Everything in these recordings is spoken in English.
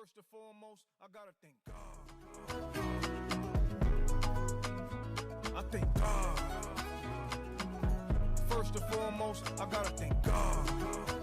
First and foremost, I gotta thank God. I thank God. First and foremost, I gotta thank God.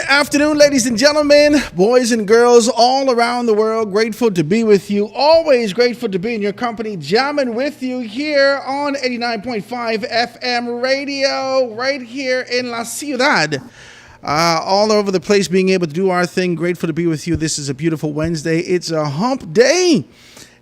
afternoon, ladies and gentlemen, boys and girls all around the world. Grateful to be with you. Always grateful to be in your company, jamming with you here on 89.5 FM radio, right here in La Ciudad. All over the place, being able to do our thing. Grateful to be with you. This is a beautiful Wednesday. It's a hump day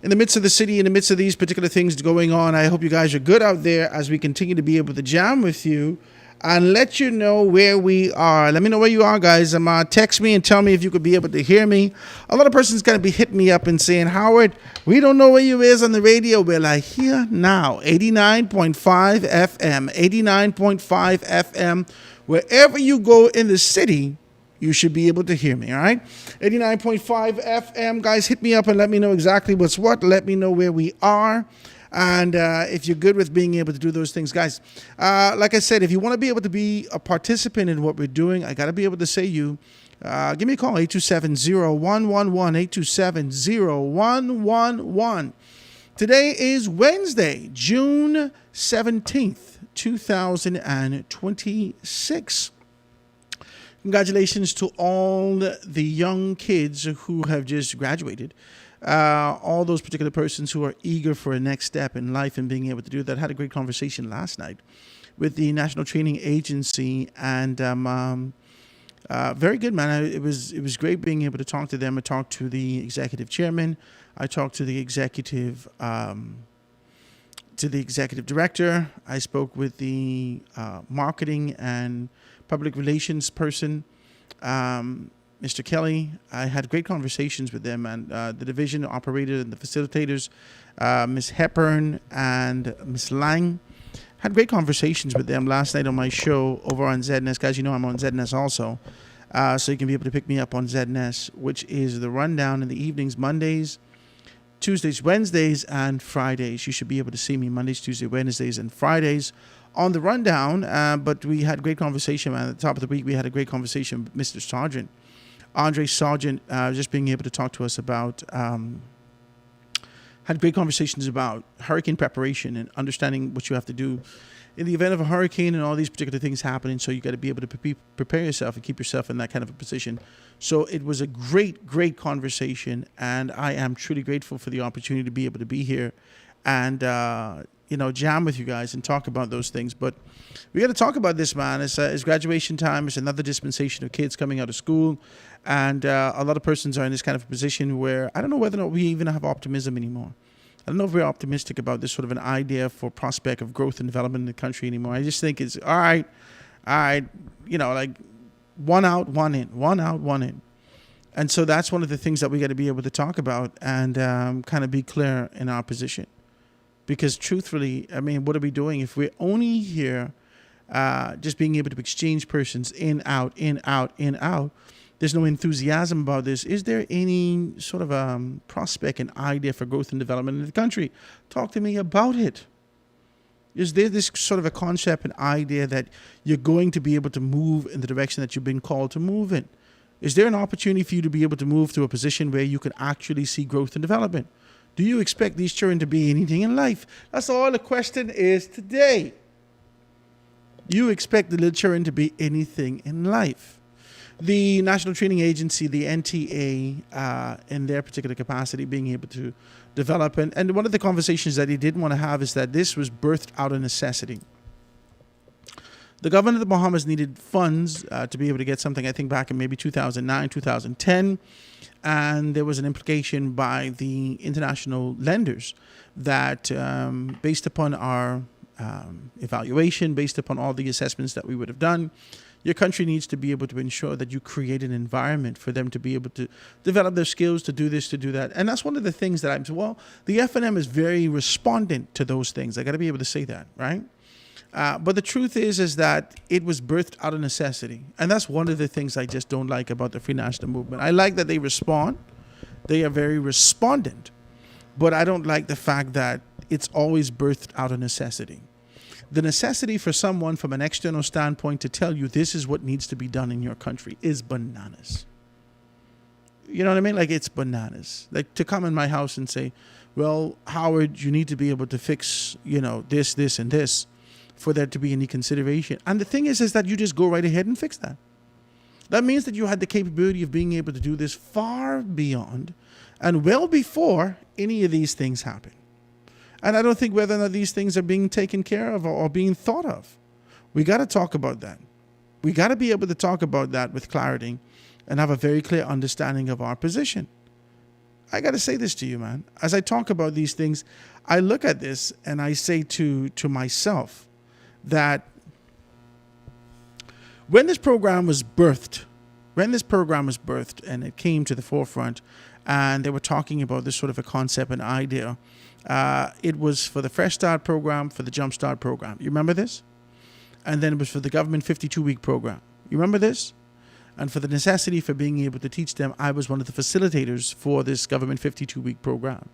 in the midst of the city, in the midst of these particular things going on. I hope you guys are good out there as we continue to be able to jam with you and let you know where we are. Let me know where you are, guys. Text me and tell me if you could be able to hear me. A lot of persons going to be hitting me up and saying, Howard, we don't know where you is on the radio. We're like, here now, 89.5 FM, 89.5 FM. Wherever you go in the city, you should be able to hear me, all right? 89.5 FM. Guys, hit me up and let me know exactly what's what. Let me know where we are. And if you're good with being able to do those things, guys, like I said, if you want to be able to be a participant in what we're doing, I got to be able to say you. Give me a call, 827-0111, 827-0111. Today is Wednesday, June 17th, 2026. Congratulations to all the young kids who have just graduated. All those particular persons who are eager for a next step in life and being able to do that. I had a great conversation last night with the National Training Agency, and very good, man. It was great being able to talk to them. I talked to the executive chairman. I talked to the executive director. I spoke with the marketing and public relations person. Mr. Kelly. I had great conversations with them, and the division operator and the facilitators, Ms. Hepburn and Ms. Lang. Had great conversations with them last night on my show over on ZNS. Guys, you know I'm on ZNS also. So you can be able to pick me up on ZNS, which is the rundown in the evenings, Mondays, Tuesdays, Wednesdays, and Fridays. You should be able to see me Mondays, Tuesdays, Wednesdays, and Fridays on the rundown. But we had great conversation, man. At the top of the week, we had a great conversation with Mr. Sargent. Andre Sargent, just being able to talk to us about, had great conversations about hurricane preparation and understanding what you have to do in the event of a hurricane and all these particular things happening. So you got to be able to prepare yourself and keep yourself in that kind of a position. So it was a great, great conversation, and I am truly grateful for the opportunity to be able to be here and, jam with you guys and talk about those things. But we got to talk about this, man. It's graduation time. It's another dispensation of kids coming out of school. And a lot of persons are in this kind of a position where I don't know whether or not we even have optimism anymore. I don't know if we're optimistic about this sort of an idea for prospect of growth and development in the country anymore. I just think it's all right, like one out, one in, one out, one in. And so that's one of the things that we got to be able to talk about and kind of be clear in our position. Because truthfully, I mean, what are we doing if we're only here just being able to exchange persons in, out, in, out, in, out? There's no enthusiasm about this. Is there any sort of prospect and idea for growth and development in the country? Talk to me about it. Is there this sort of a concept and idea that you're going to be able to move in the direction that you've been called to move in? Is there an opportunity for you to be able to move to a position where you can actually see growth and development? Do you expect these children to be anything in life? That's all the question is today. You expect the little children to be anything in life? The National Training Agency, the NTA, in their particular capacity, being able to develop. And one of the conversations that he did want to have is that this was birthed out of necessity. The government of the Bahamas needed funds to be able to get something, I think, back in maybe 2009, 2010. And there was an implication by the international lenders that based upon our evaluation, based upon all the assessments that we would have done, your country needs to be able to ensure that you create an environment for them to be able to develop their skills, to do this, to do that. And that's one of the things that the FNM is very respondent to those things. I got to be able to say that, right? But the truth is that it was birthed out of necessity. And that's one of the things I just don't like about the Free National Movement. I like that they respond. They are very respondent. But I don't like the fact that it's always birthed out of necessity. The necessity for someone from an external standpoint to tell you this is what needs to be done in your country is bananas. You know what I mean? Like, it's bananas. Like, to come in my house and say, well, Howard, you need to be able to fix, this, this, and this for there to be any consideration. And the thing is that you just go right ahead and fix that. That means that you had the capability of being able to do this far beyond and well before any of these things happen. And I don't think whether or not these things are being taken care of or being thought of. We got to talk about that. We got to be able to talk about that with clarity and have a very clear understanding of our position. I got to say this to you, man. As I talk about these things, I look at this and I say to myself that when this program was birthed and it came to the forefront and they were talking about this sort of a concept and idea, it was for the Fresh Start program, for the Jump Start program. You remember this? And then it was for the government 52-week program. You remember this? And for the necessity for being able to teach them, I was one of the facilitators for this government 52-week program.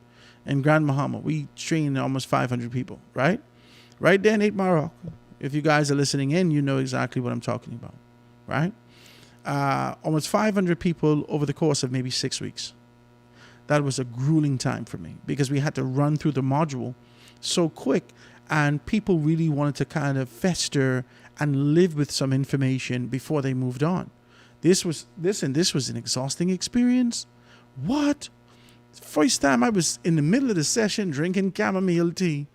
In Grand Bahama, we trained almost 500 people, right? Right there in 8 Mile Rock. If you guys are listening in, you know exactly what I'm talking about, right? Almost 500 people over the course of maybe 6 weeks. That was a grueling time for me because we had to run through the module so quick, and people really wanted to kind of fester and live with some information before they moved on. This was an exhausting experience. What? First time I was in the middle of the session drinking chamomile tea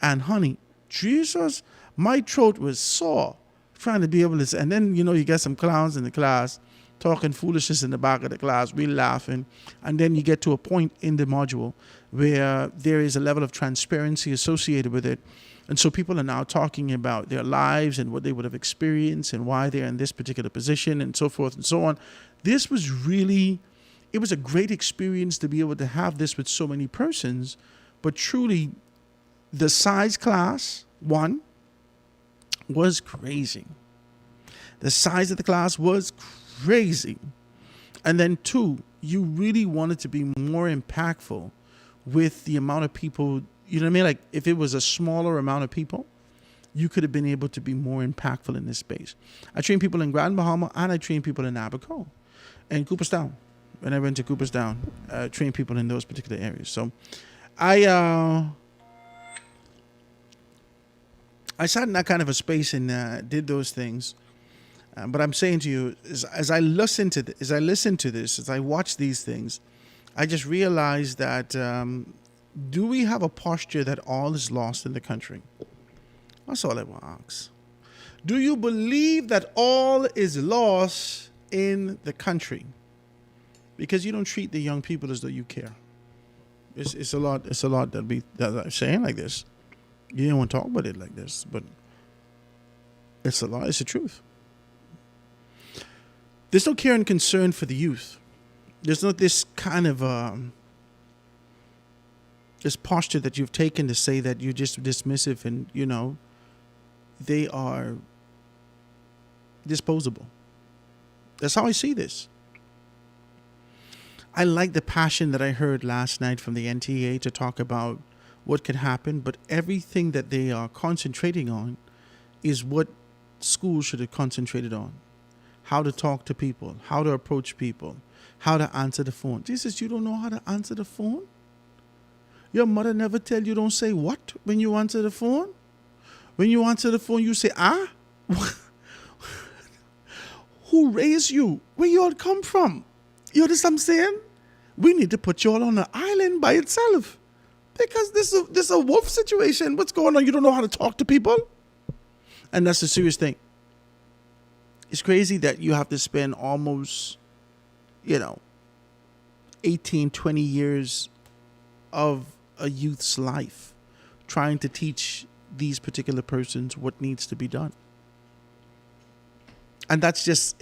and honey. Jesus, my throat was sore trying to be able to say. And then, you get some clowns in the class talking foolishness in the back of the class. We laughing. And then you get to a point in the module where there is a level of transparency associated with it. And so people are now talking about their lives and what they would have experienced and why they're in this particular position and so forth and so on. This was it was a great experience to be able to have this with so many persons. But truly, the size class, one, was crazy. The size of the class was crazy. And then two, you really wanted to be more impactful with the amount of people. You know what I mean? Like, if it was a smaller amount of people, you could have been able to be more impactful in this space. I train people in Grand Bahama and I train people in Abaco and Cooperstown. When I went to Cooperstown, I trained people in those particular areas. So I sat in that kind of a space and did those things. But I'm saying to you, as I listen to this, as I watch these things, I just realized that do we have a posture that all is lost in the country? That's all I want to ask. Do you believe that all is lost in the country? Because you don't treat the young people as though you care. It's a lot that I'm saying like this. You didn't want to talk about it like this, but it's a lot. It's the truth. There's no care and concern for the youth. There's not this kind of this posture that you've taken to say that you're just dismissive and, they are disposable. That's how I see this. I like the passion that I heard last night from the NTA to talk about what could happen, but everything that they are concentrating on is what schools should have concentrated on. How to talk to people, how to approach people, how to answer the phone. Jesus, you don't know how to answer the phone? Your mother never tell you don't say what when you answer the phone? When you answer the phone, you say, ah? Who raised you? Where you all come from? You understand what I'm saying? We need to put you all on an island by itself. Because this is a wolf situation. What's going on? You don't know how to talk to people? And that's a serious thing. It's crazy that you have to spend almost, 18, 20 years of a youth's life trying to teach these particular persons what needs to be done. And it's just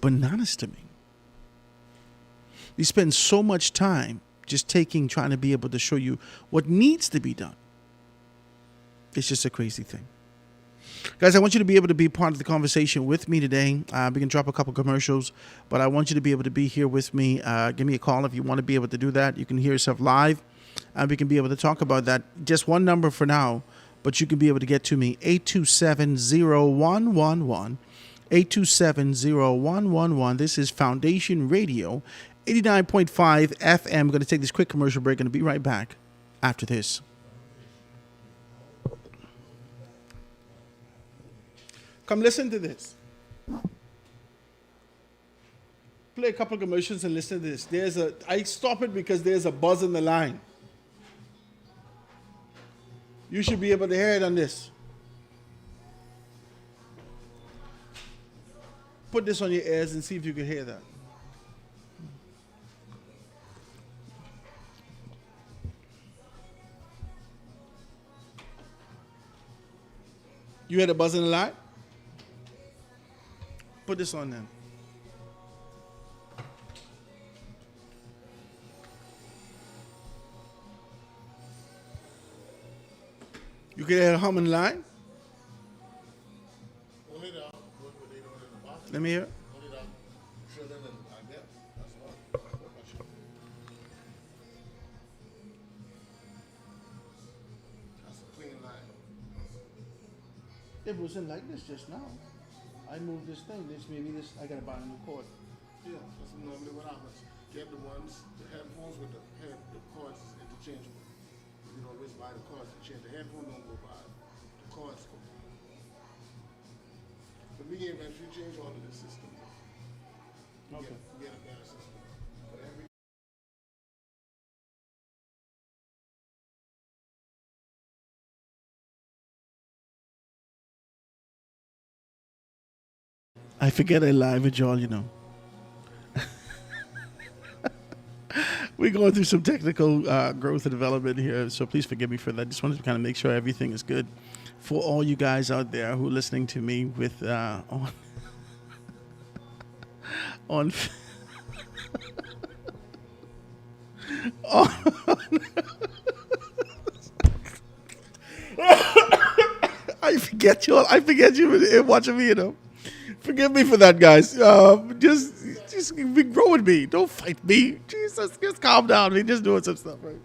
bananas to me. We spend so much time just trying to be able to show you what needs to be done. It's just a crazy thing. Guys, I want you to be able to be part of the conversation with me today. We can drop a couple commercials, but I want you to be able to be here with me. Give me a call if you want to be able to do that. You can hear yourself live, and we can be able to talk about that. Just one number for now, but you can be able to get to me, 827-0111, 827-0111. This is Foundation Radio, 89.5 FM. We're going to take this quick commercial break and be right back after this. Come listen to this. play a couple of commercials and listen to this. I stop it because there's a buzz in the line. You should be able to hear it on this. Put this on your ears and see if you can hear that. You hear the buzz in the line? Put this on then. You can hear the humming line? Let me hear. It wasn't like this just now. I moved this thing. I gotta buy a new cord. Yeah, that's normally what happens. Get the headphones with the cords is interchangeable. You don't always buy the cords to change. The headphone don't go by. The cords go. But we can eventually change all of this system. Okay. Get a better system. But every I forget I live with y'all, you know. We're going through some technical growth and development here, so please forgive me for that. Just wanted to kind of make sure everything is good for all you guys out there who are listening to me with on I forget you watching me, you know. Forgive me for that, guys. Just grow with me. Don't fight me. Jesus, just calm down. We're just doing some stuff, right?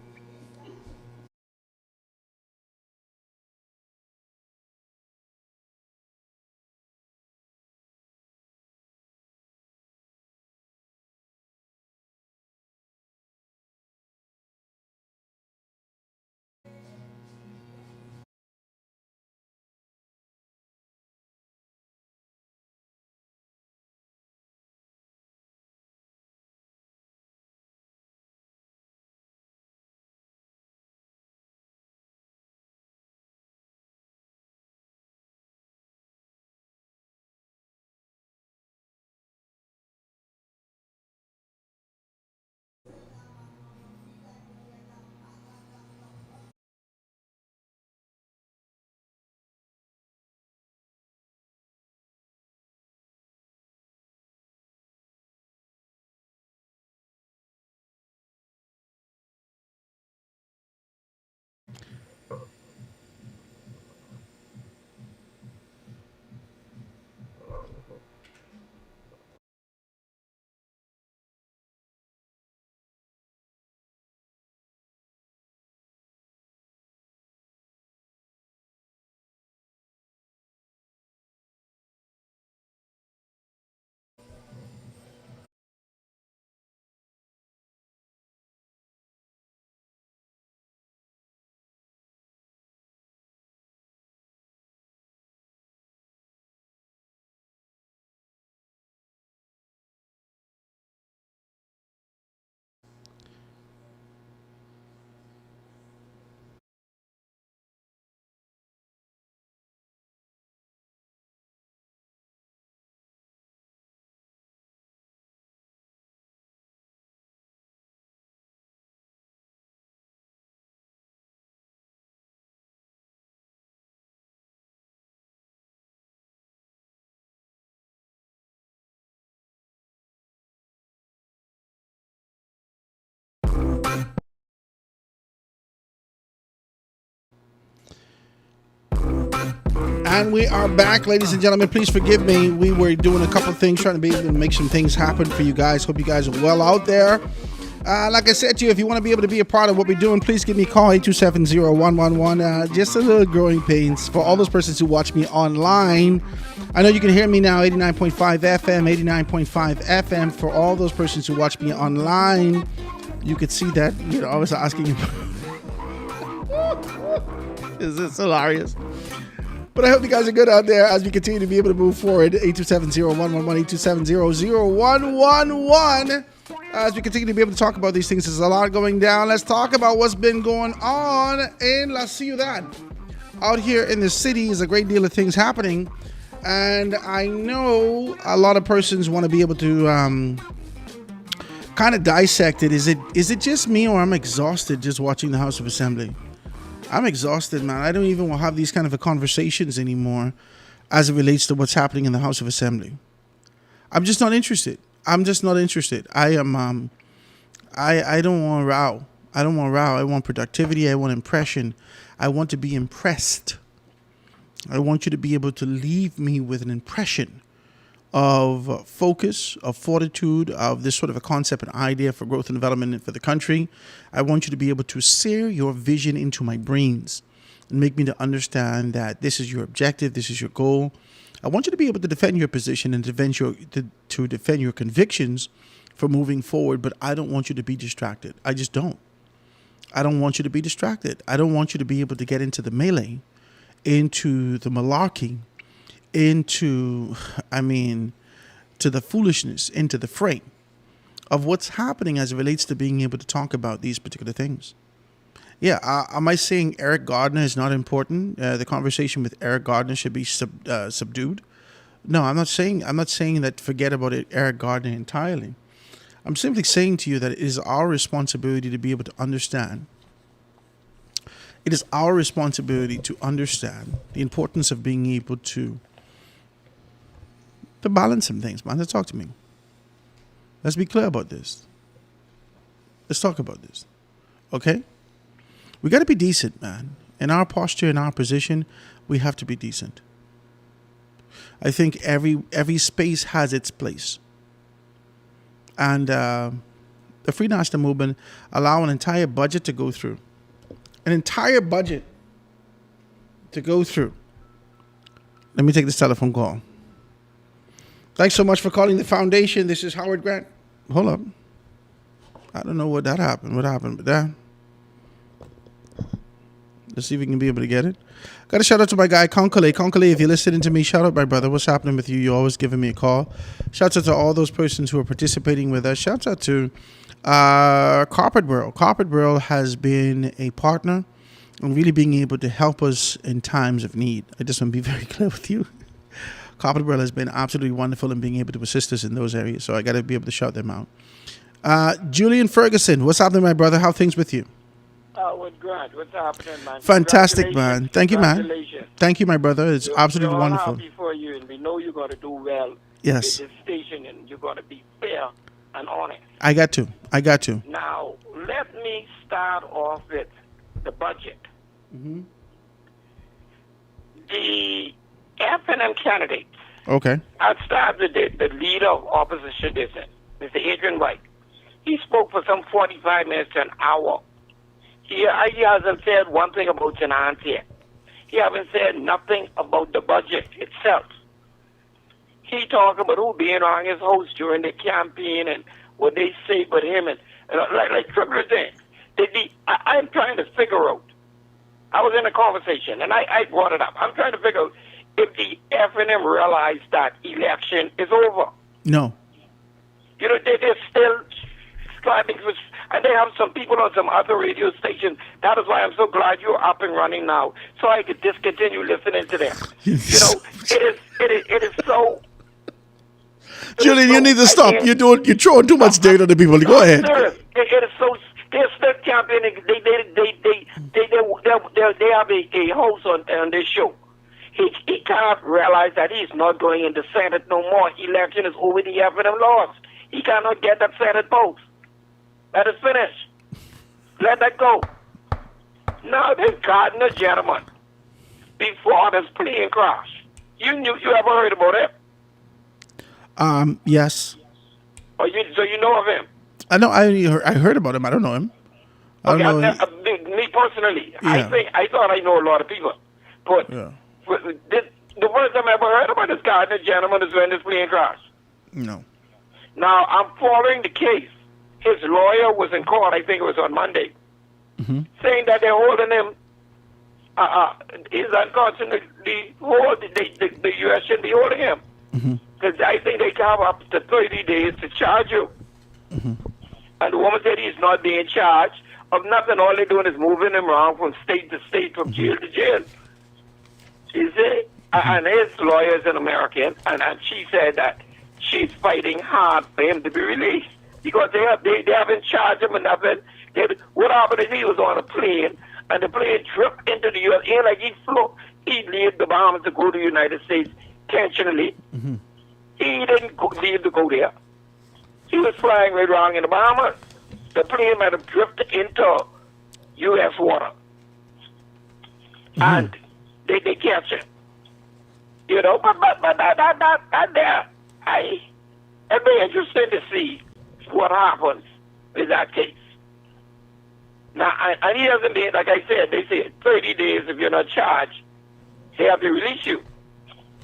And we are back, ladies and gentlemen. Please forgive me. We were doing a couple things, trying to be able to make some things happen for you guys. Hope you guys are well out there. Like I said to you, if you want to be able to be a part of what we're doing, please give me a call, 827-0111. Just a little growing pains for all those persons who watch me online. I know you can hear me now, 89.5 FM, 89.5 FM. For all those persons who watch me online, you could see that, you know, I was asking you. Is this hilarious? But I hope you guys are good out there as we continue to be able to move forward. 827-0111, 827-0111. As we continue to be able to talk about these things, there's a lot going down. Let's talk about what's been going on in La Ciudad. Out here in the city is a great deal of things happening. And I know a lot of persons want to be able to kind of dissect it. Is it just me, or I'm exhausted just watching the House of Assembly? I'm exhausted, man. I don't even want to have these kind of conversations anymore as it relates to what's happening in the House of Assembly. I'm just not interested. I'm just not interested. I am. I don't want row. I don't want row. I want productivity. I want impression. I want to be impressed. I want you to be able to leave me with an impression of focus, of fortitude, of this sort of a concept and idea for growth and development for the country. I want you to be able to sear your vision into my brains and make me to understand that this is your objective, this is your goal. I want you to be able to defend your position and defend your convictions for moving forward, but I don't want you to be distracted. I just don't. I don't want you to be distracted. I don't want you to be able to get into the melee, into the malarkey, to the foolishness, into the fray of what's happening as it relates to being able to talk about these particular things. Yeah, am I saying Eric Gardner is not important? The conversation with Eric Gardner should be subdued? No, I'm not saying that forget about it, Eric Gardner entirely. I'm simply saying to you that it is our responsibility to be able to understand. It is our responsibility to understand the importance of being able to balance some things, man. Let's talk to me. Let's be clear about this. Let's talk about this. Okay? We got to be decent, man. In our posture, in our position, we have to be decent. I think every space has its place. And the Free National Movement allow an entire budget to go through. An entire budget to go through. Let me take this telephone call. Thanks so much for calling the foundation. This is Howard Grant. Hold up. I don't know what happened with that. Let's see if we can be able to get it. Got a shout out to my guy, Konkole. Konkole, if you're listening to me, shout out my brother. What's happening with you? You're always giving me a call. Shouts out to all those persons who are participating with us. Shouts out to Carpet World. Carpet World has been a partner and really being able to help us in times of need. I just want to be very clear with you. Carpet World has been absolutely wonderful in being able to assist us in those areas. So I got to be able to shout them out. Julian Ferguson, what's happening, my brother? How things with you? With Grant, what's happening, man? Fantastic, man. Thank you, man. Thank you, my brother. It's absolutely wonderful. We're happy for you, and we know you're going to do well. Yes. With this station, and you're going to be fair and honest. I got to. Now, let me start off with the budget. Mm-hmm. The F&M candidates. Okay. I'll start with the leader of opposition, Mr. Adrian White. He spoke for some 45 minutes to an hour. He hasn't said one thing about Tenantia. He hasn't said nothing about the budget itself. He talked about who being on his host during the campaign and what they say about him and like trivial things. I'm trying to figure out. I was in a conversation and I brought it up. I'm trying to figure out if the F&M realized that election is over. No. You know, they're still striving for. And they have some people on some other radio stations. That is why I'm so glad you're up and running now, so I could discontinue listening to them. You know, it is so. Julian, you need to stop. You're throwing too much data to people. Go ahead. It is so. They're still campaigning. They have a host on this show. He can't realize that he's not going into Senate no more. Election is over. The F&M lost. He cannot get that Senate post. Let us finish. Let that go. Now this Gardner gentleman, before this plane crash, you ever heard about it? Yes. So you know of him? I know. I heard about him. I don't know him. Me personally, yeah. I thought I know a lot of people, but yeah. The first time I ever heard about this Gardner gentleman is when this plane crashed. No. Now I'm following the case. His lawyer was in court, I think it was on Monday, saying that they're holding him is unconstitutionally hold. The U.S. shouldn't be holding him. Because I think they have up to 30 days to charge you. And the woman said he's not being charged of nothing. All they're doing is moving him around from state to state, from jail to jail. You see? And his lawyer is an American, and she said that she's fighting hard for him to be released because they haven't charged him or nothing. What happened is he was on a plane, and the plane tripped into the U.S. Like he leave the Bahamas to go to the United States intentionally. He didn't leave to go there. He was flying right wrong in the Bahamas. The plane might have drifted into U.S. water. And they catch him. You know, but that there. It'd be interesting to see what happens in that case. Now, and he hasn't been, like I said, they said 30 days if you're not charged, they have to release you.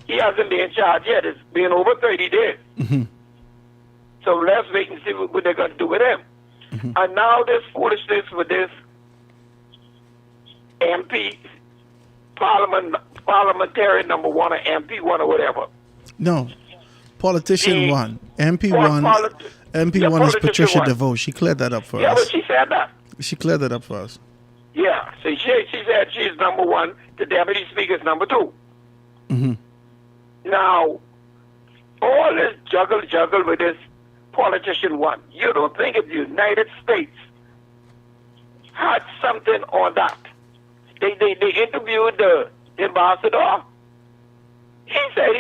He hasn't been charged yet. It's been over 30 days. So let's wait and see what they're going to do with him. And now this foolishness with this MP, parliamentary number one or MP one or whatever. No, politician one, MP one, MP one is Patricia DeVoe. She cleared that up for us. Yeah, but she said that. She cleared that up for us. Yeah, so she said she's number one. The deputy speaker is number two. Now, all this juggle with this politician one. You don't think if the United States had something on that? They interviewed the ambassador. He said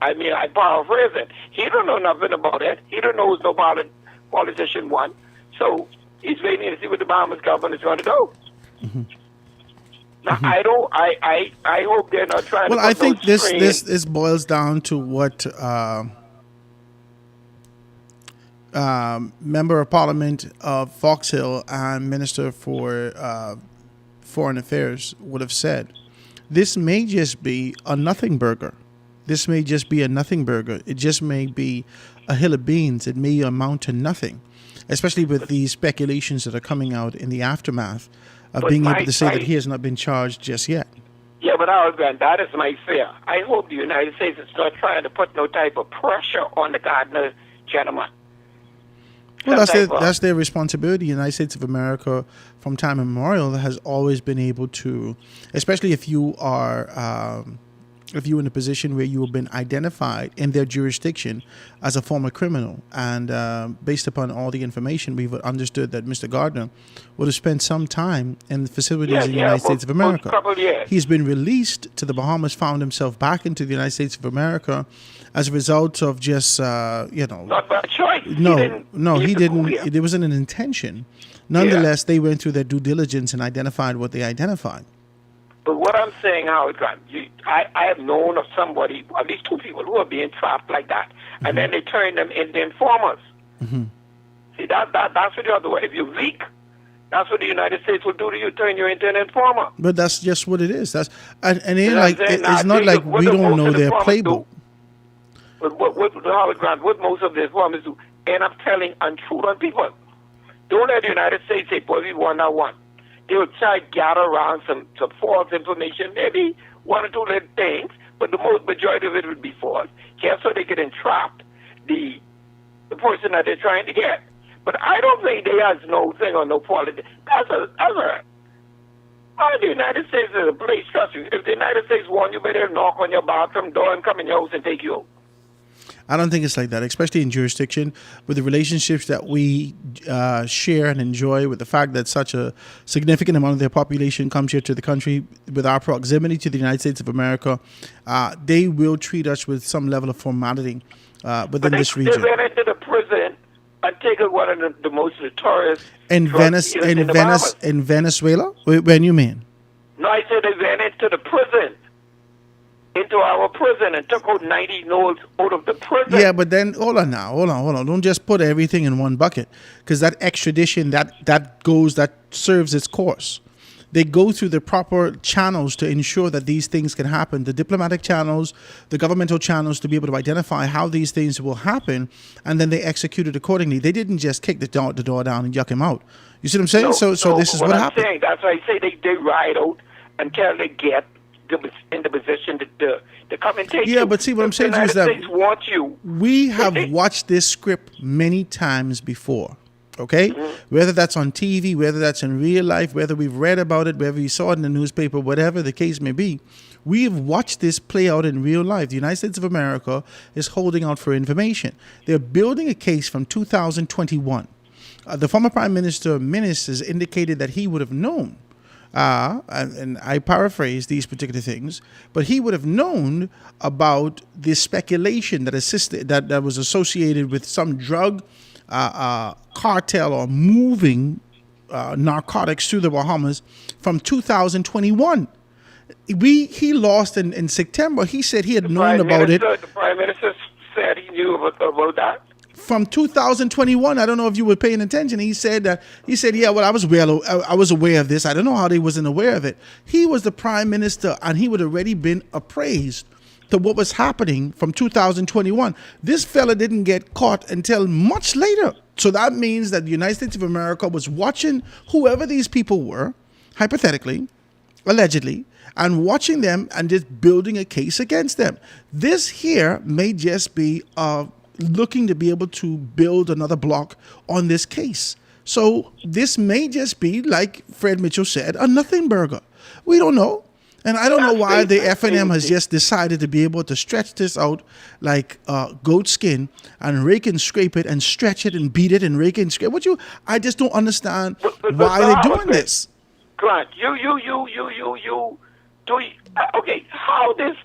I paraphrase it. He don't know nothing about it. He don't know who's no politician one. So he's waiting to see what the Bahamas government is going to do. Now, I hope they're not trying to. Well, I think this boils down to what Member of Parliament of Fox Hill and Minister for Foreign Affairs would have said. This may just be a nothing burger. This may just be a nothing burger. It just may be a hill of beans. It may amount to nothing, especially with the speculations that are coming out in the aftermath of being able to say that he has not been charged just yet. Yeah, but that is my fear. I hope the United States is not trying to put no type of pressure on the Gardner gentleman. Well, that's their responsibility. The United States of America, from time immemorial, has always been able to, especially if you are, if you're in a position where you have been identified in their jurisdiction as a former criminal, and based upon all the information, we've understood that Mr. Gardner would have spent some time in the facilities in the United States of America. He's been released to the Bahamas, found himself back into the United States of America as a result of just, not by choice. No, he didn't. It wasn't an intention. Nonetheless, they went through their due diligence and identified what they identified. But what I'm saying, Howard Grant, I have known of somebody, at least two people, who are being trapped like that, and then they turn them into informers. See, that's what you have to do. If you leak, that's what the United States will do to you, turn you into an informer. But that's just what it is. It's not like we don't know their playbook. But what Howard Grant, what most of the informers do, end up telling untruth on people. Don't let the United States say, boy, we won that one. They will try to gather around some false information, maybe one or two little things, but the majority of it would be false. Just so they can entrap the person that they're trying to get. But I don't think they has no thing or no politics. The United States is a place, trust you. If the United States won, you better knock on your bathroom door and come in your house and take you out. I don't think it's like that, especially in jurisdiction with the relationships that we share and enjoy, with the fact that such a significant amount of their population comes here to the country, with our proximity to the United States of America. They will treat us with some level of formality within this region. They went into the prison and taken one of the most notorious in Venezuela. When you mean? No, I said they went into the prison. Into our prison and took out 90 notes out of the prison. Yeah, but then hold on. Don't just put everything in one bucket, because that extradition that serves its course. They go through the proper channels to ensure that these things can happen. The diplomatic channels, the governmental channels, to be able to identify how these things will happen, and then they execute it accordingly. They didn't just kick the door down and yuck him out. You see what I'm saying? So this is what happened. Saying, that's why I say they ride out until they get in the position to come and take you. Yeah, but see, what I'm saying the is United that States want you. we have watched this script many times before. Okay, whether that's on TV, whether that's in real life, whether we've read about it, whether we saw it in the newspaper, whatever the case may be, we have watched this play out in real life. The United States of America is holding out for information. They're building a case from 2021. The former Prime Minister Ministers indicated that he would have known, and I paraphrase these particular things, but he would have known about the speculation that was associated with some drug cartel or moving narcotics through the Bahamas from 2021. He lost in September. He said he had known about it. The Prime Minister said he knew about that. From 2021, I don't know if you were paying attention. He said, yeah, well, I was aware of this. I don't know how they wasn't aware of it. He was the Prime Minister, and he would have already been appraised to what was happening from 2021. This fella didn't get caught until much later. So that means that the United States of America was watching whoever these people were, hypothetically, allegedly, and watching them and just building a case against them. This here may just be looking to be able to build another block on this case. So this may just be, like Fred Mitchell said, a nothing burger. We don't know. And I don't know why the FNM has just decided to be able to stretch this out like goat skin and rake and scrape it and stretch it and beat it and rake and scrape. I just don't understand why they're doing this. Grant, okay, how this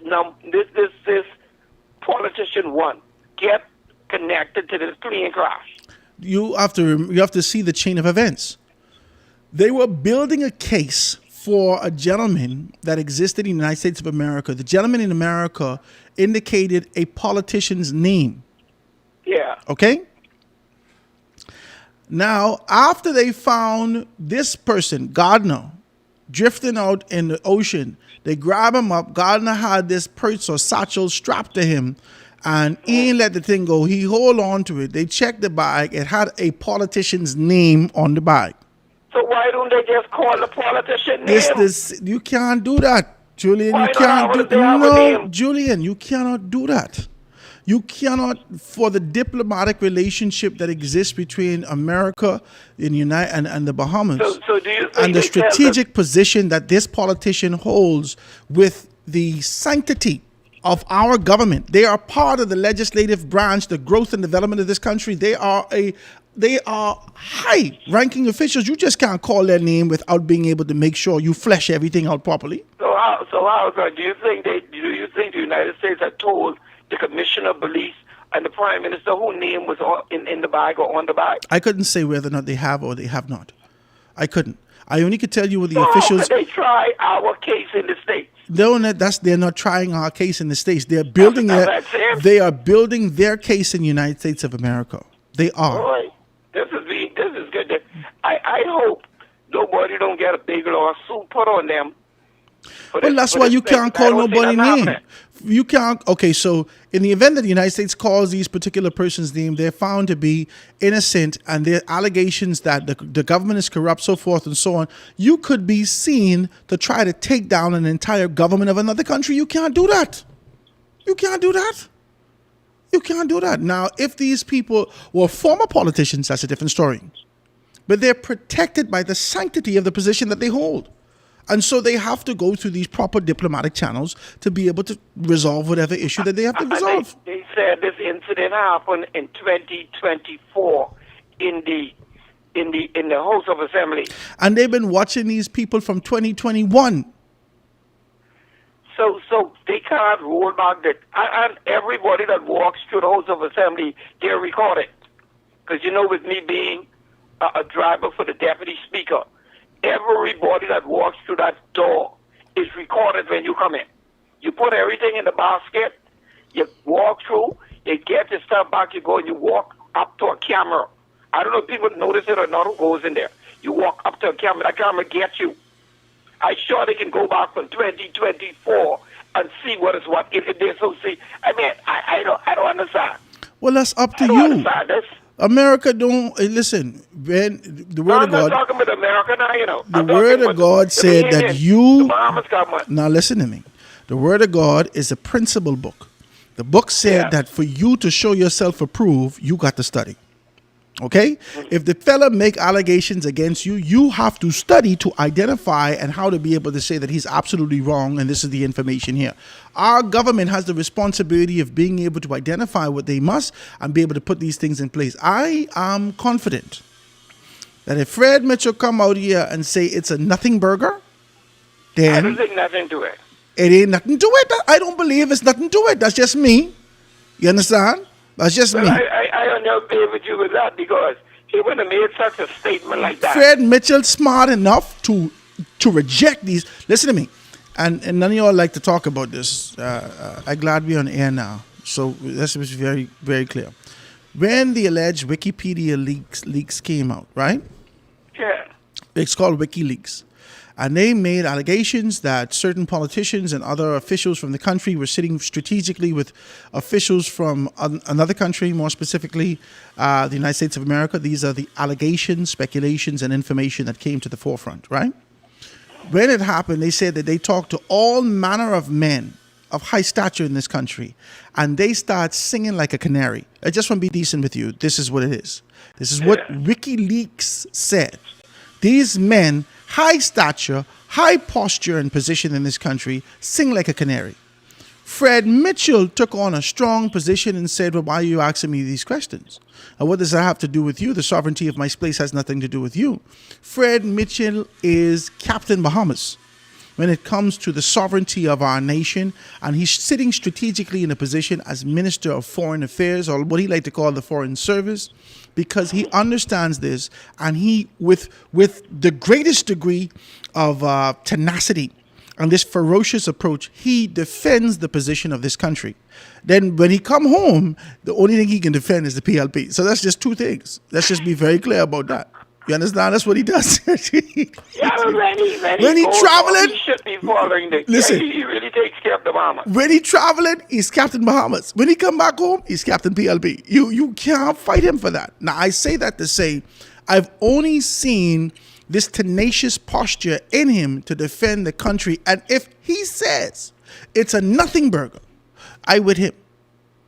politician one get connected to this plane crash? You have to see the chain of events. They were building a case for a gentleman that existed in the United States of America. The gentleman in America indicated a politician's name. Yeah. Okay? Now, after they found this person, Gardner, drifting out in the ocean, they grab him up. Gardner had this purse or satchel strapped to him, and he ain't let the thing go. He hold on to it. They checked the bag. It had a politician's name on the bag. So why don't they just call the politician name? You can't do that, Julian. Why you can't not? do Have a no, name? Julian. You cannot do that. You cannot, for the diplomatic relationship that exists between America and the Bahamas, So do you think and the they tell strategic position that this politician holds with the sanctity of our government. They are part of the legislative branch, the growth and development of this country. They are high-ranking officials. You just can't call their name without being able to make sure you flesh everything out properly. So how do you think the United States had told the Commissioner of Police and the Prime Minister whose name was in the bag or on the bag? I couldn't say whether or not they have or they have not. I couldn't. I only could tell you what the So officials. how could they try our case in the States? They're not trying our case in the States. They're building They are building their case in the United States of America. They are. Boy, this is good. I hope nobody don't get a big lawsuit put on them. Well, that's why you can't call nobody name. You can't. Okay, so in the event that the United States calls these particular person's name, they're found to be innocent, and there are allegations that the government is corrupt, so forth and so on. You could be seen to try to take down an entire government of another country. You can't do that. You can't do that. You can't do that. Now, if these people were former politicians, that's a different story. But they're protected by the sanctity of the position that they hold. And so they have to go through these proper diplomatic channels to be able to resolve whatever issue that they have to resolve. They said this incident happened in 2024 in the House of Assembly. And they've been watching these people from 2021. So they can't roll back that. And everybody that walks through the House of Assembly, they're recorded. Because, with me being a driver for the Deputy Speaker, everybody that walks through that door is recorded when you come in. You put everything in the basket, you walk through, you get your stuff back, you go and you walk up to a camera. I don't know if people notice it or not who goes in there. You walk up to a camera, that camera gets you. I'm sure they can go back from 2024 and see what is what. If they so see, I mean, I don't understand. Well, that's up to I don't you. understand this. America don't listen. When the No, word I'm of not God, talking about America now, you know. the I'm word talking of God about the said that Indians, you. the Bahamas government. Now listen to me. The word of God is a principle book. The book said Yeah. that for you to show yourself approved, you got to study. Okay? If the fella make allegations against you, you have to study to identify and how to be able to say that he's absolutely wrong and this is the information here. Our government has the responsibility of being able to identify what they must and be able to put these things in place. I am confident that if Fred Mitchell come out here and say it's a nothing burger, I then don't think nothing to it. it ain't nothing to it. I don't believe it's nothing to it. That's just me. You understand? That's just Well, me. I don't know agree with you with that because he wouldn't have made such a statement like that. Fred Mitchell smart enough to reject these. Listen to me, and none of y'all like to talk about this. I'm glad we're on air now, so let's be very very clear. When the alleged Wikipedia leaks came out, right? Yeah. It's called WikiLeaks. And they made allegations that certain politicians and other officials from the country were sitting strategically with officials from another country, more specifically the United States of America. These are the allegations, speculations, and information that came to the forefront, right? When it happened, they said that they talked to all manner of men of high stature in this country, and they start singing like a canary. I just want to be decent with you. This is what it is. This is what WikiLeaks said. These men, high stature, high posture and position in this country, sing like a canary. Fred Mitchell took on a strong position and said, well, why are you asking me these questions? And what does that have to do with you? The sovereignty of my place has nothing to do with you. Fred Mitchell is Captain Bahamas when it comes to the sovereignty of our nation, and he's sitting strategically in a position as Minister of Foreign Affairs, or what he like to call the Foreign Service, because he understands this, and he, with the greatest degree of tenacity and this ferocious approach, he defends the position of this country. Then when he come home, the only thing he can defend is the PLP. So that's just two things. Let's just be very clear about that. You understand? That's what he does. Yeah, but When he goes traveling- on, he should be following the. Listen. He really takes care of the mama. When he traveling, he's Captain Bahamas. When he come back home, he's Captain PLP. You can't fight him for that. Now, I say that to say, I've only seen this tenacious posture in him to defend the country. And if he says it's a nothing burger, I with him.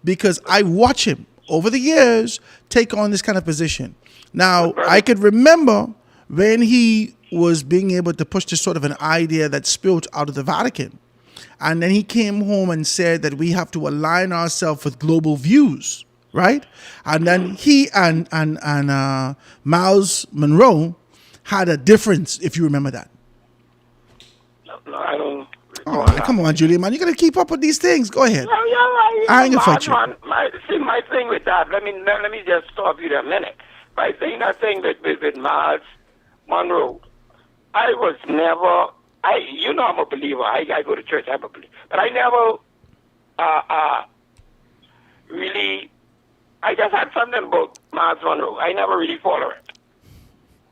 Because I watch him over the years take on this kind of position. Now, I could remember when he was being able to push this sort of an idea that spilled out of the Vatican. And then he came home and said that we have to align ourselves with global views, right? And then he and Miles Monroe had a difference, if you remember that. No, I don't. Oh, man, come on, Julian, man. You got to keep up with these things. Go ahead. No, you're right. I ain't gonna fight you. My thing with that, let me just stop you there a minute. My thing, that thing with Miles Monroe, I was never, you know I'm a believer. I go to church, I'm a believer. But I never really, I just had something about Miles Monroe. I never really followed it.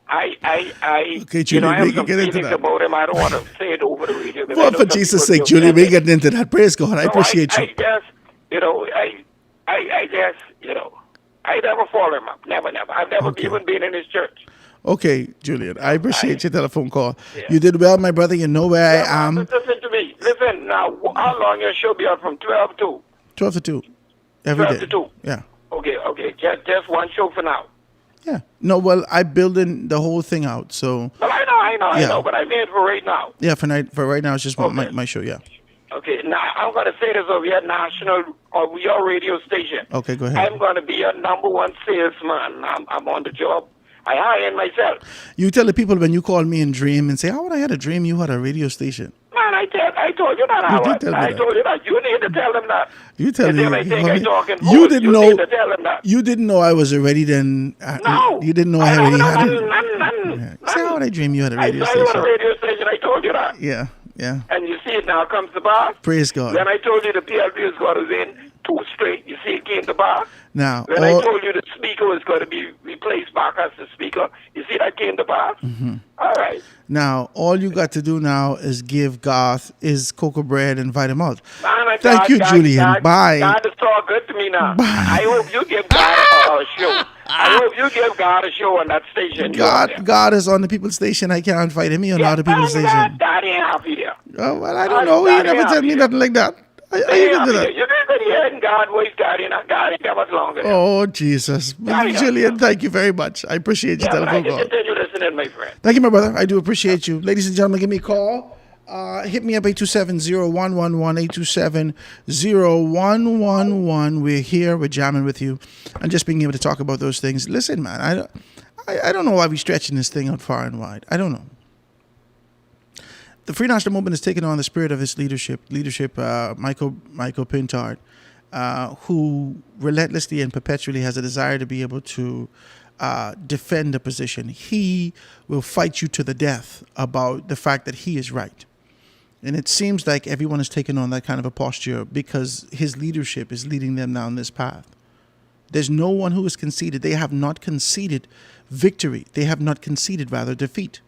Okay, you Julian, know, I have we can some get into feelings that. about him. I don't want to say it over the radio. because I Well, know for some Jesus' people sake, feel Julian, we offended. getting into that. Praise God. I So appreciate you. I just, you know, I just, you know, I never follow him up. Never. I've never Okay. even been in his church. Okay, Julian, I appreciate your telephone call. Yeah. You did well, my brother. You know where I am. Listen to me. Listen, now, how long your show be on from 12 to? 12 to 2. Every 12 day. to 2. Yeah. Okay. Just one show for now. Yeah. No, well, I'm building the whole thing out. So, Well, I Yeah. know, but I mean for right now. yeah, for right now, it's just Okay. my show. Yeah. Okay, now I'm going to say this over your national or your radio station. Okay, go ahead. I'm going to be your number one salesman. I'm on the job. I hire myself. You tell the people when you call me and dream and say, how would I had a dream you had a radio station? Man, I told you that. You did tell me I that. told you that. You need to tell them that. You tell And me. then I think I talking you bull. didn't You know. need to tell them that. You didn't know I was already then. No. You didn't know I already had it. None. Yeah. Say, how would I dream you had a I radio saw you on a station? radio station. I told you that. Yeah. Yeah. And you see it now comes to pass. Praise God. When I told you the PLP was going to win 2 straight, you see it came to pass. Now, When I told you the speaker was going to be replaced back as the speaker, you see that came to pass? Mm-hmm. All right. Now, all you got to do now is give Garth his cocoa bread and invite him out. Man, God, Thank you, Julian. Bye. God is so good to me now. Bye. I hope you give God a show. I hope you give God a show on that station. God is on the People's Station. I can't fight him. He on the People's Station. God ain't happy there. Oh, well, I don't know. He never tell me nothing like that. I even do that. You didn't hear God's voice, God ain't that much longer. Oh, Jesus. Julian, thank you very much. I appreciate your telephone call. You listening, my friend. Thank you, my brother. I do appreciate you. Ladies and gentlemen, give me a call. Hit me up 827-0111, 827-0111. We're here. We're jamming with you. And just being able to talk about those things. Listen, man, I don't know why we're stretching this thing out far and wide. I don't know. The Free National Movement has taken on the spirit of its leadership, Michael Pintard, who relentlessly and perpetually has a desire to be able to defend a position. He will fight you to the death about the fact that he is right. And it seems like everyone has taken on that kind of a posture because his leadership is leading them down this path. There's no one who has conceded. They have not conceded victory. They have not conceded, rather, defeat.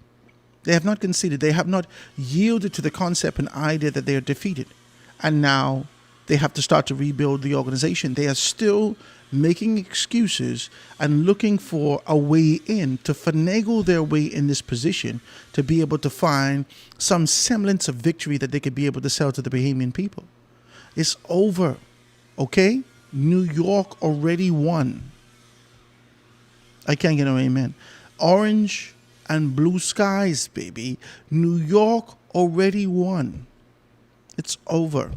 They have not conceded. They have not yielded to the concept and idea that they are defeated. And now they have to start to rebuild the organization. They are still making excuses and looking for a way in to finagle their way in this position to be able to find some semblance of victory that they could be able to sell to the Bahamian people. It's over, okay? New York already won. I can't get no amen. Orange and blue skies, baby. New York already won. It's over.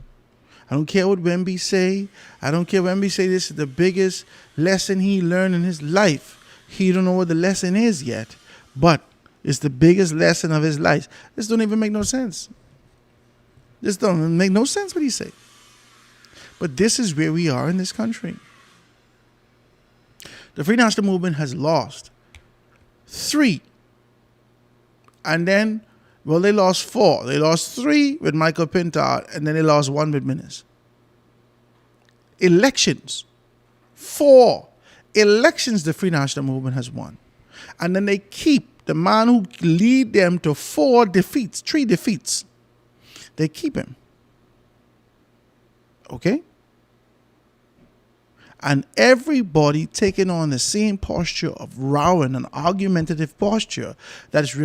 I don't care what Wemby say. I don't care what Wemby say. This is the biggest lesson he learned in his life. He don't know what the lesson is yet, but it's the biggest lesson of his life. This don't even make no sense. This don't make no sense what he say. But this is where we are in this country. The Free National Movement has lost 3. And then, well, they lost 4. They lost 3 with Michael Pintard, and then they lost 1 with Minnis. Elections. 4 elections the Free National Movement has won. And then they keep the man who lead them to 3 defeats. They keep him. Okay? And everybody taking on the same posture of rowing, an argumentative posture that's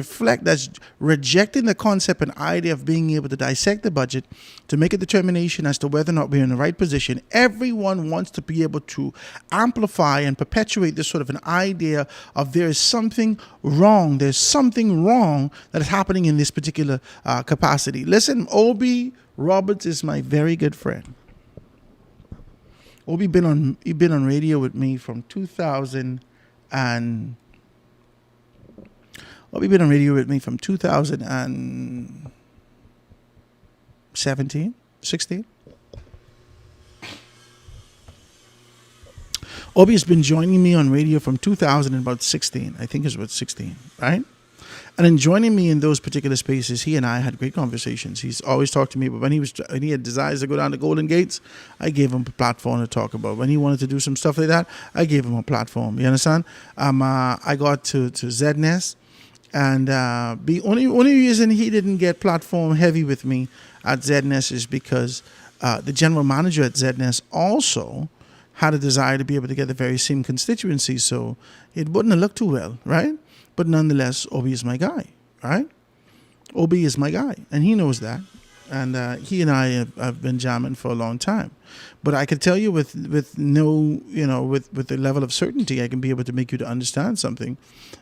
rejecting the concept and idea of being able to dissect the budget to make a determination as to whether or not we're in the right position. Everyone wants to be able to amplify and perpetuate this sort of an idea of there is something wrong. There's something wrong that is happening in this particular capacity. Listen, Obi Roberts is my very good friend. Obi been on radio with me from 2017, 16. Obi has been joining me on radio from 2016. I think it's about 16, right? And in joining me in those particular spaces, he and I had great conversations. He's always talked to me, but when he had desires to go down to Golden Gates, I gave him a platform to talk about. When he wanted to do some stuff like that, I gave him a platform. You understand? I got to ZNES, and the only reason he didn't get platform heavy with me at ZNES is because the general manager at ZNES also had a desire to be able to get the very same constituency, so it wouldn't have looked too well, right? But nonetheless, Obi is my guy, right? Obi is my guy, and he knows that. And he and I have been jamming for a long time. But I can tell you with the level of certainty, I can be able to make you to understand something,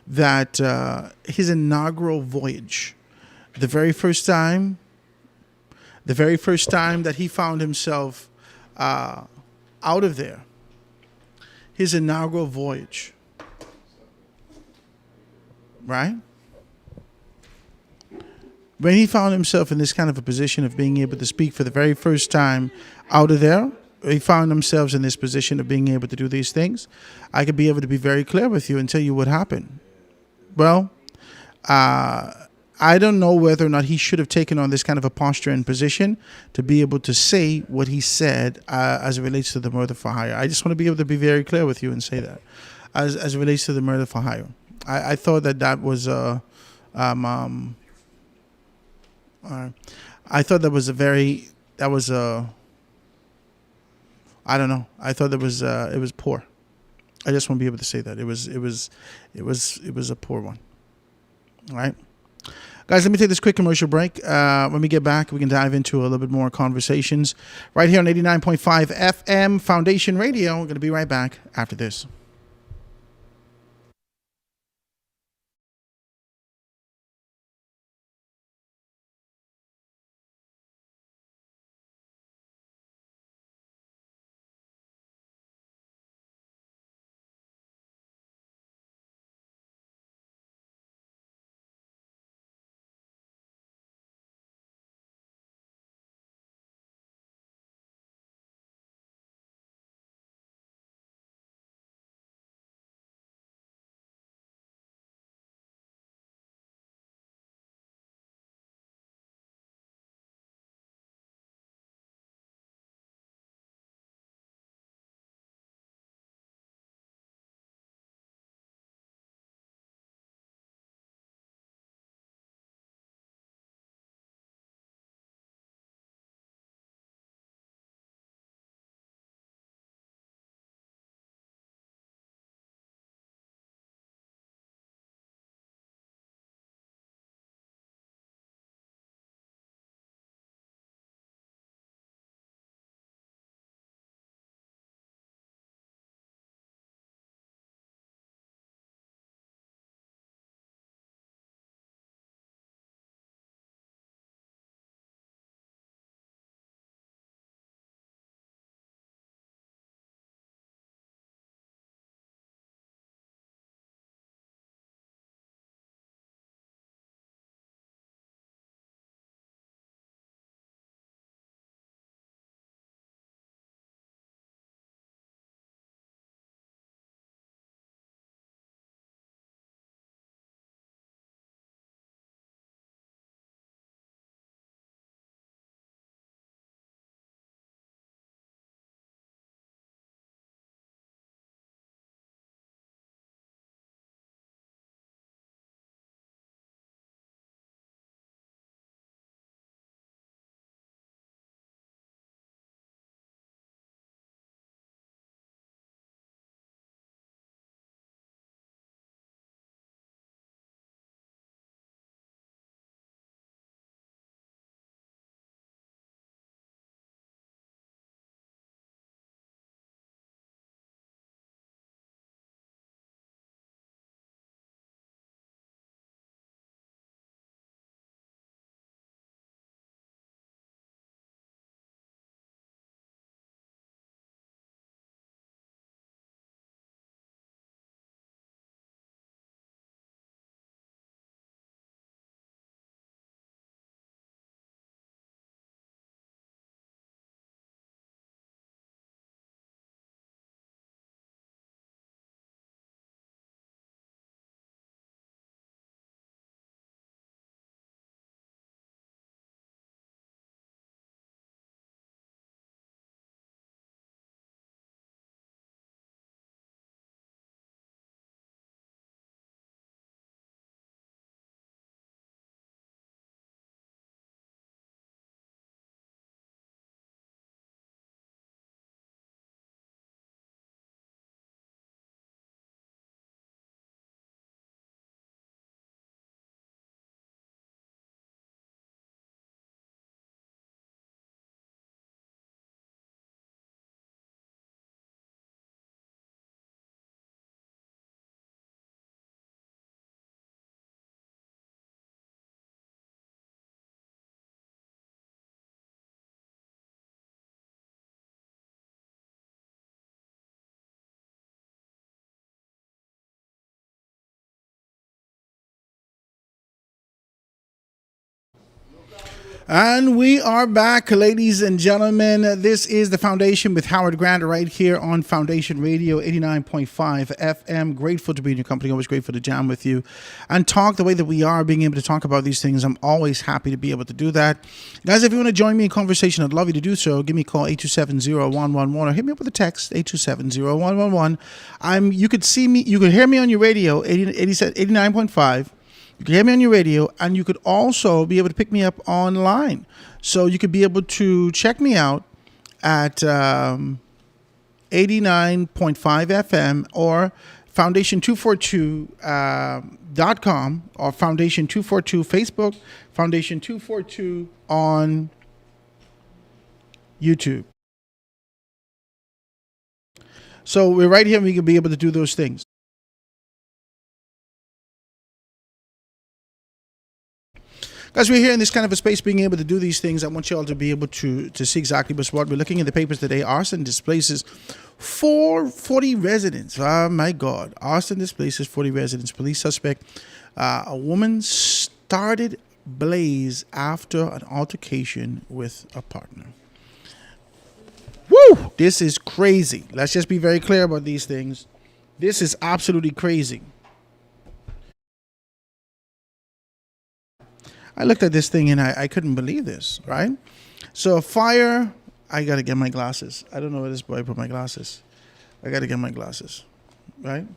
that his inaugural voyage, the very first time that he found himself out of there, his inaugural voyage, right? When he found himself in this kind of a position of being able to speak for the very first time out of there, he found themselves in this position of being able to do these things, I could be able to be very clear with you and tell you what happened. Well, I don't know whether or not he should have taken on this kind of a posture and position to be able to say what he said as it relates to the murder for hire. I just want to be able to be very clear with you and say that as it relates to the murder for hire. I thought that was I thought that was a I don't know. I thought it was poor. I just want to be able to say that it was a poor one. All right, guys. Let me take this quick commercial break. When we get back, we can dive into a little bit more conversations right here on 89.5 FM Foundation Radio. We're going to be right back after this. And we are back, ladies and gentlemen. This is The Foundation with Howard Grant right here on Foundation Radio 89.5 FM. Grateful to be in your company. Always grateful to jam with you and talk the way that we are, being able to talk about these things. I'm always happy to be able to do that. Guys, if you want to join me in conversation, I'd love you to do so. Give me a call, 827-0111, or hit me up with a text, 827-0111. You could see me, you could hear me on your radio, 89.5. You can hear me on your radio, and you could also be able to pick me up online. So you could be able to check me out at 89.5 FM or foundation242.com or Foundation242 Facebook, Foundation242 on YouTube. So we're right here and we can be able to do those things. Guys, we're here in this kind of a space being able to do these things. I want you all to be able to see exactly what's what. We're looking at the papers today. Arson displaces 40 residents. Oh, my God. Arson displaces 40 residents. Police suspect. A woman started blaze after an altercation with a partner. Woo! This is crazy. Let's just be very clear about these things. This is absolutely crazy. I looked at this thing and I couldn't believe this, right? So a fire, I got to get my glasses. I don't know where this boy put my glasses. I got to get my glasses, right?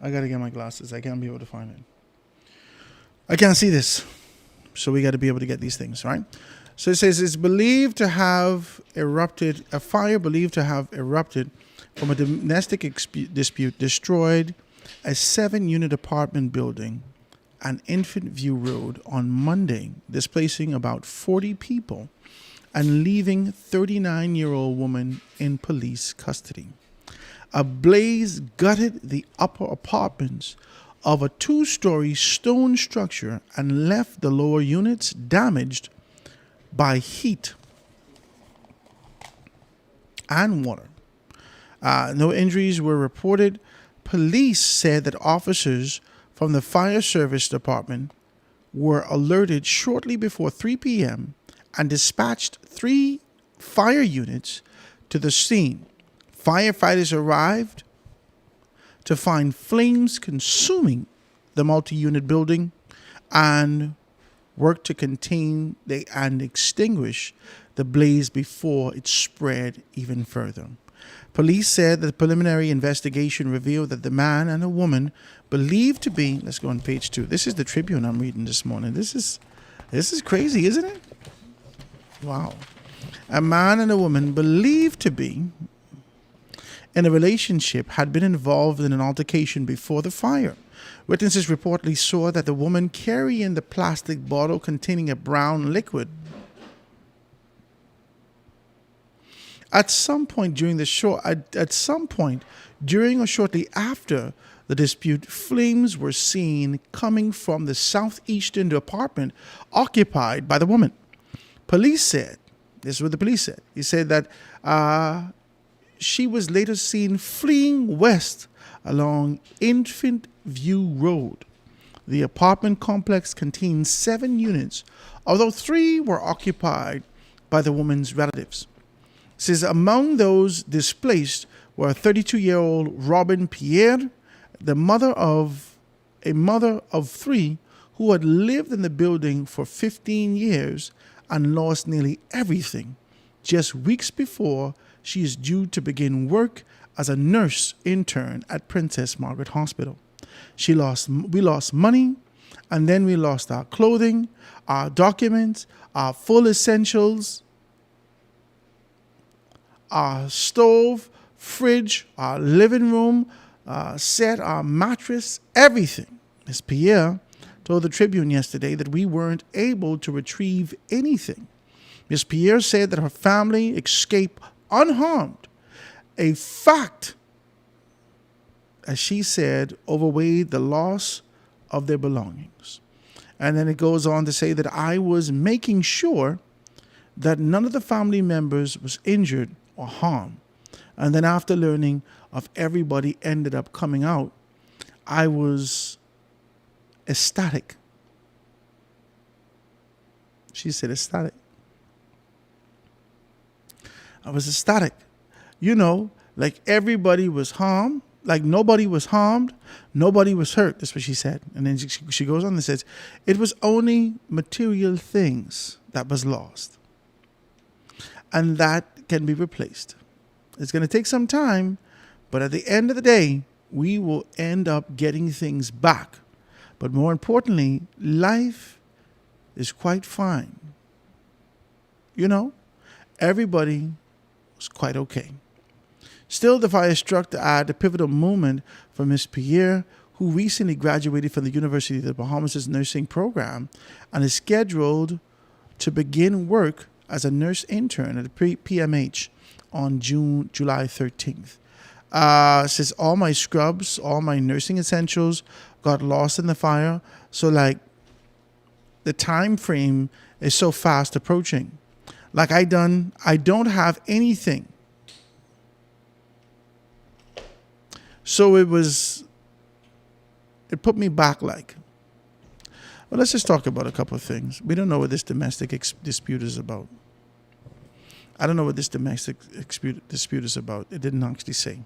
I got to get my glasses. I can't be able to find it. I can't see this. So we got to be able to get these things, right? So it says it's believed to have erupted, a fire believed to have erupted from a domestic dispute destroyed a 7-unit apartment building on Infant View Road on Monday, displacing about 40 people and leaving 39-year-old woman in police custody. A blaze gutted the upper apartments of a 2-story stone structure and left the lower units damaged by heat and water. No injuries were reported. Police said that officers from the fire service department were alerted shortly before 3 p.m. and dispatched 3 fire units to the scene. Firefighters arrived to find flames consuming the multi-unit building and worked to contain and extinguish the blaze before it spread even further. Police said that the preliminary investigation revealed that the man and a woman believed to be, let's go on page 2. This is the Tribune I'm reading this morning. This is crazy, isn't it? Wow. A man and a woman believed to be in a relationship had been involved in an altercation before the fire. Witnesses reportedly saw that the woman carrying the plastic bottle containing a brown liquid. At some point during or shortly after the dispute, flames were seen coming from the southeastern apartment occupied by the woman. Police said, this is what the police said. He said that she was later seen fleeing west along Infant View Road. The apartment complex contains 7 units, although 3 were occupied by the woman's relatives. It says among those displaced were 32-year-old Robin Pierre, a mother of 3 who had lived in the building for 15 years and lost nearly everything just weeks before she is due to begin work as a nurse intern at Princess Margaret Hospital. We lost money, and then we lost our clothing, our documents, our full essentials, our stove, fridge, our living room, set, our mattress, everything. Ms. Pierre told the Tribune yesterday that we weren't able to retrieve anything. Ms. Pierre said that her family escaped unharmed, a fact, as she said, overweighed the loss of their belongings. And then it goes on to say that I was making sure that none of the family members was injured or harmed. And then after learning of everybody ended up coming out, I was ecstatic. She said ecstatic. I was ecstatic. You know, like everybody was harmed, like nobody was harmed, nobody was hurt. That's what she said. And then she goes on and says, it was only material things that was lost. And that can be replaced. It's going to take some time, but at the end of the day, we will end up getting things back. But more importantly, life is quite fine. You know, everybody was quite okay. Still, the fire struck to add a pivotal moment for Miss Pierre, who recently graduated from the University of the Bahamas' nursing program and is scheduled to begin work as a nurse intern at the PMH on July 13th. Says all my scrubs, all my nursing essentials got lost in the fire. So like the time frame is so fast approaching. Like I don't have anything. So it put me back like. Well, let's just talk about a couple of things. We don't know what this domestic dispute is about. I don't know what this domestic dispute is about. It didn't actually say.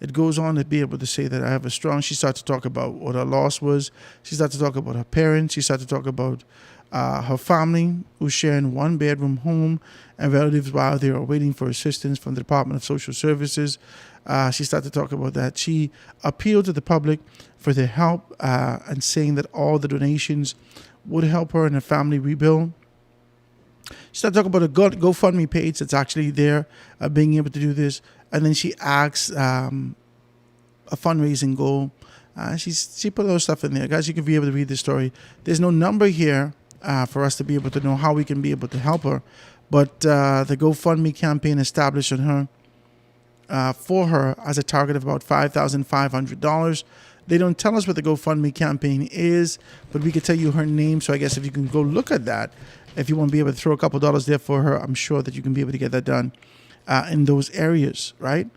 It goes on to be able to say that I have a strong. She started to talk about what her loss was. She started to talk about her parents. She started to talk about her family, who's sharing one bedroom home, and relatives while they are waiting for assistance from the Department of Social Services. She started to talk about that. She appealed to the public for their help and saying that all the donations would help her and her family rebuild. She started talking about a GoFundMe page that's actually there, being able to do this. And then she asks a fundraising goal. She put all stuff in there. Guys, you can be able to read the story. There's no number here for us to be able to know how we can be able to help her. But the GoFundMe campaign established on her for her as a target of about $5,500. They don't tell us what the GoFundMe campaign is, but we can tell you her name. So I guess if you can go look at that, if you want to be able to throw a couple dollars there for her, I'm sure that you can be able to get that done in those areas, right?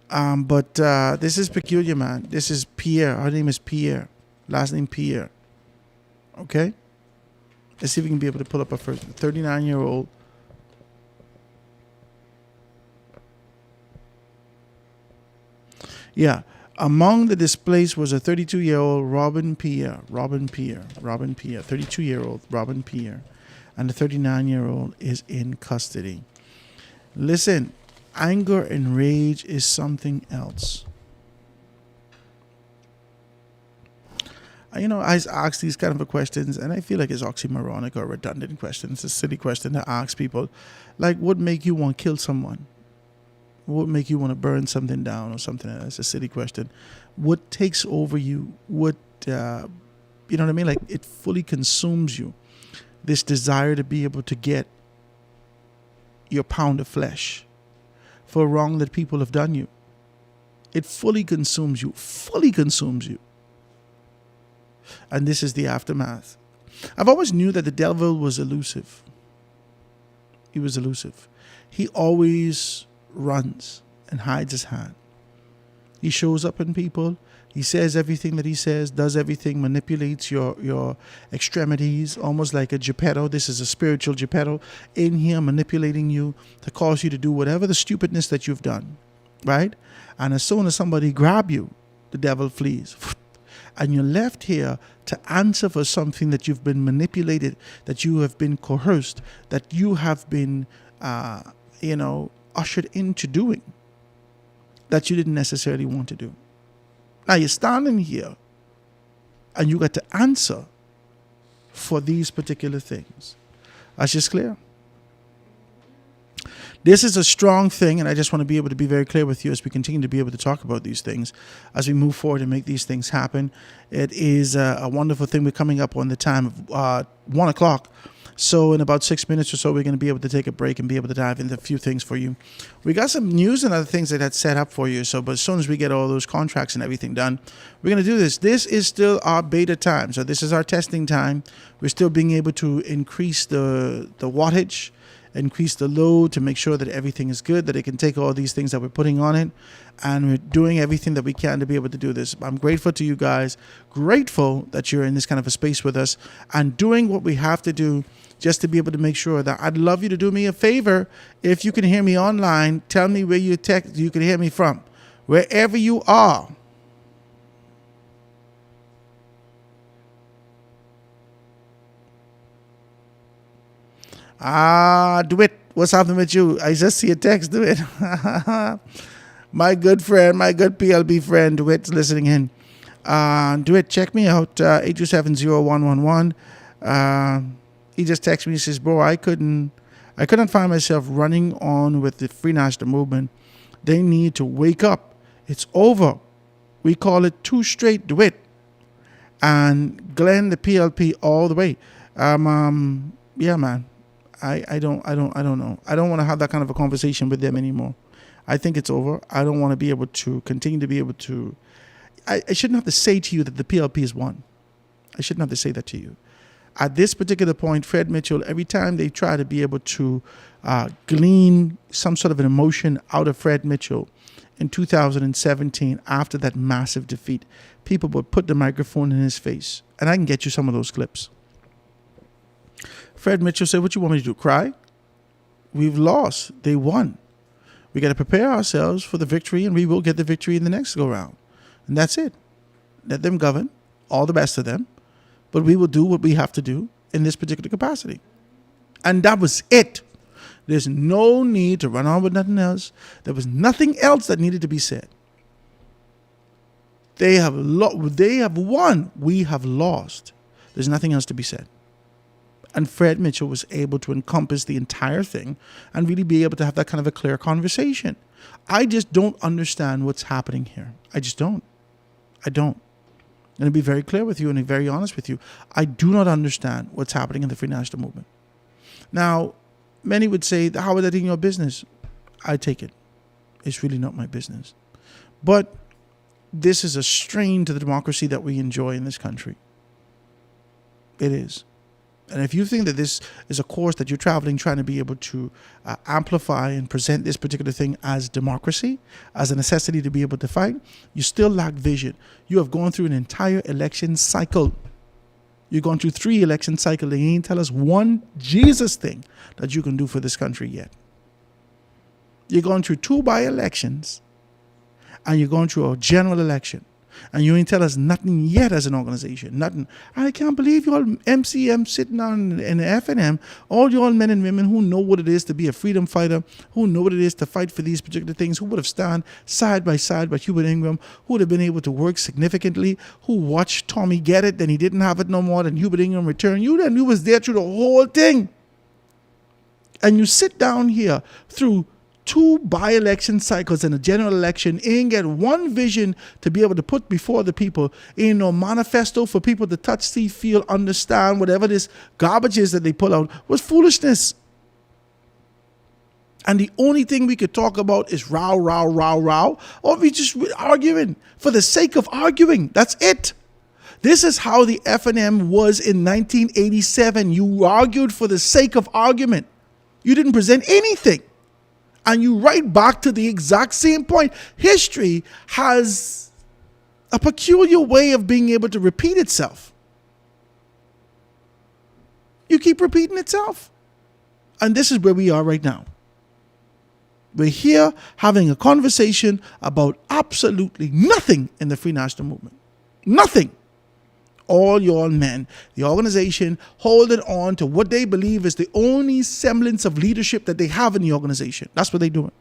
But this is peculiar, man. This is Pierre. Her name is Pierre. Last name Pierre. Okay? Let's see if we can be able to pull up a first 39-year-old. Yeah. Among the displaced was a 32-year-old Robin Pierre. 32-year-old Robin Pierre. And the 39-year-old is in custody. Listen, anger and rage is something else. I ask these kind of questions, and I feel like it's oxymoronic or redundant questions. It's a silly question to ask people. Like, what make you want to kill someone? What make you want to burn something down or something? That's a silly question. What takes over you? What, you know what I mean? Like, it fully consumes you. This desire to be able to get your pound of flesh for wrong that people have done you. It fully consumes you. And this is the aftermath. I've always knew that the devil was elusive. He was elusive. He always runs and hides his hand. He shows up in people. He says everything that he says, does everything, manipulates your extremities, almost like a Geppetto. This is a spiritual Geppetto in here manipulating you to cause you to do whatever the stupidness that you've done, right? And as soon as somebody grab you, the devil flees. And you're left here to answer for something that you've been manipulated, that you have been coerced, that you have been, ushered into doing, that you didn't necessarily want to do. Now you're standing here and you got to answer for these particular things. That's just clear. This is a strong thing, and I just want to be able to be very clear with you as we continue to be able to talk about these things, as we move forward and make these things happen. It is a wonderful thing. We're coming up on the time of 1 o'clock. So in about 6 minutes or so, we're going to be able to take a break and be able to dive into a few things for you. We got some news and other things that had set up for you. So, but as soon as we get all those contracts and everything done, we're going to do this. This is still our beta time. So this is our testing time. We're still being able to increase the wattage, increase the load to make sure that everything is good, that it can take all these things that we're putting on it. And we're doing everything that we can to be able to do this. I'm grateful to you guys, grateful that you're in this kind of a space with us and doing what we have to do just to be able to make sure that. I'd love you to do me a favor. If you can hear me online, tell me where you can hear me from. Wherever you are. Do it. What's happening with you? I just see a text. Do it. My good friend, my good PLB friend, Do it, listening in. Do it. Check me out. 827-0111. He just texted me. He says, "Bro, I couldn't find myself running on with the Free National Movement. They need to wake up. It's over. We call it 2 straight DeWitt and Glenn the PLP all the way." Yeah, man. I don't know. I don't want to have that kind of a conversation with them anymore. I think it's over. I don't want to be able to continue to be able to. I shouldn't have to say to you that the PLP has won. I shouldn't have to say that to you. At this particular point, Fred Mitchell, every time they try to be able to glean some sort of an emotion out of Fred Mitchell in 2017 after that massive defeat, people would put the microphone in his face. And I can get you some of those clips. Fred Mitchell said, "What you want me to do, cry? We've lost. They won. We got to prepare ourselves for the victory, and we will get the victory in the next go-round. And that's it. Let them govern, all the best of them. But we will do what we have to do in this particular capacity." And that was it. There's no need to run on with nothing else. There was nothing else that needed to be said. They have won. We have lost. There's nothing else to be said. And Fred Mitchell was able to encompass the entire thing and really be able to have that kind of a clear conversation. I just don't understand what's happening here. I just don't. I don't. And to be very clear with you and be very honest with you, I do not understand what's happening in the Free National Movement. Now, many would say, "How is that in your business?" I take it. It's really not my business. But this is a strain to the democracy that we enjoy in this country. It is. And if you think that this is a course that you're traveling, trying to be able to amplify and present this particular thing as democracy, as a necessity to be able to fight, you still lack vision. You have gone through an entire election cycle. You've gone through 3 election cycles. They ain't tell us one Jesus thing that you can do for this country yet. You're going through 2 by-elections, and you're going through a general election. And you ain't tell us nothing yet as an organization. Nothing. I can't believe you all MCM sitting down in the FNM, all you all men and women who know what it is to be a freedom fighter, who know what it is to fight for these particular things, who would have stand side by side with Hubert Ingram, who would have been able to work significantly, who watched Tommy get it, then he didn't have it no more, then Hubert Ingram returned. You was there through the whole thing. And you sit down here through 2 by-election cycles and a general election, ain't get one vision to be able to put before the people, ain't no manifesto for people to touch, see, feel, understand, whatever this garbage is that they pull out, was foolishness. And the only thing we could talk about is row, or we just arguing for the sake of arguing. That's it. This is how the FNM was in 1987. You argued for the sake of argument. You didn't present anything. And you right back to the exact same point. History has a peculiar way of being able to repeat itself. You keep repeating itself. And this is where we are right now. We're here having a conversation about absolutely nothing in the Free National Movement. Nothing. All your men, the organization, holding on to what they believe is the only semblance of leadership that they have in the organization. That's what they're doing.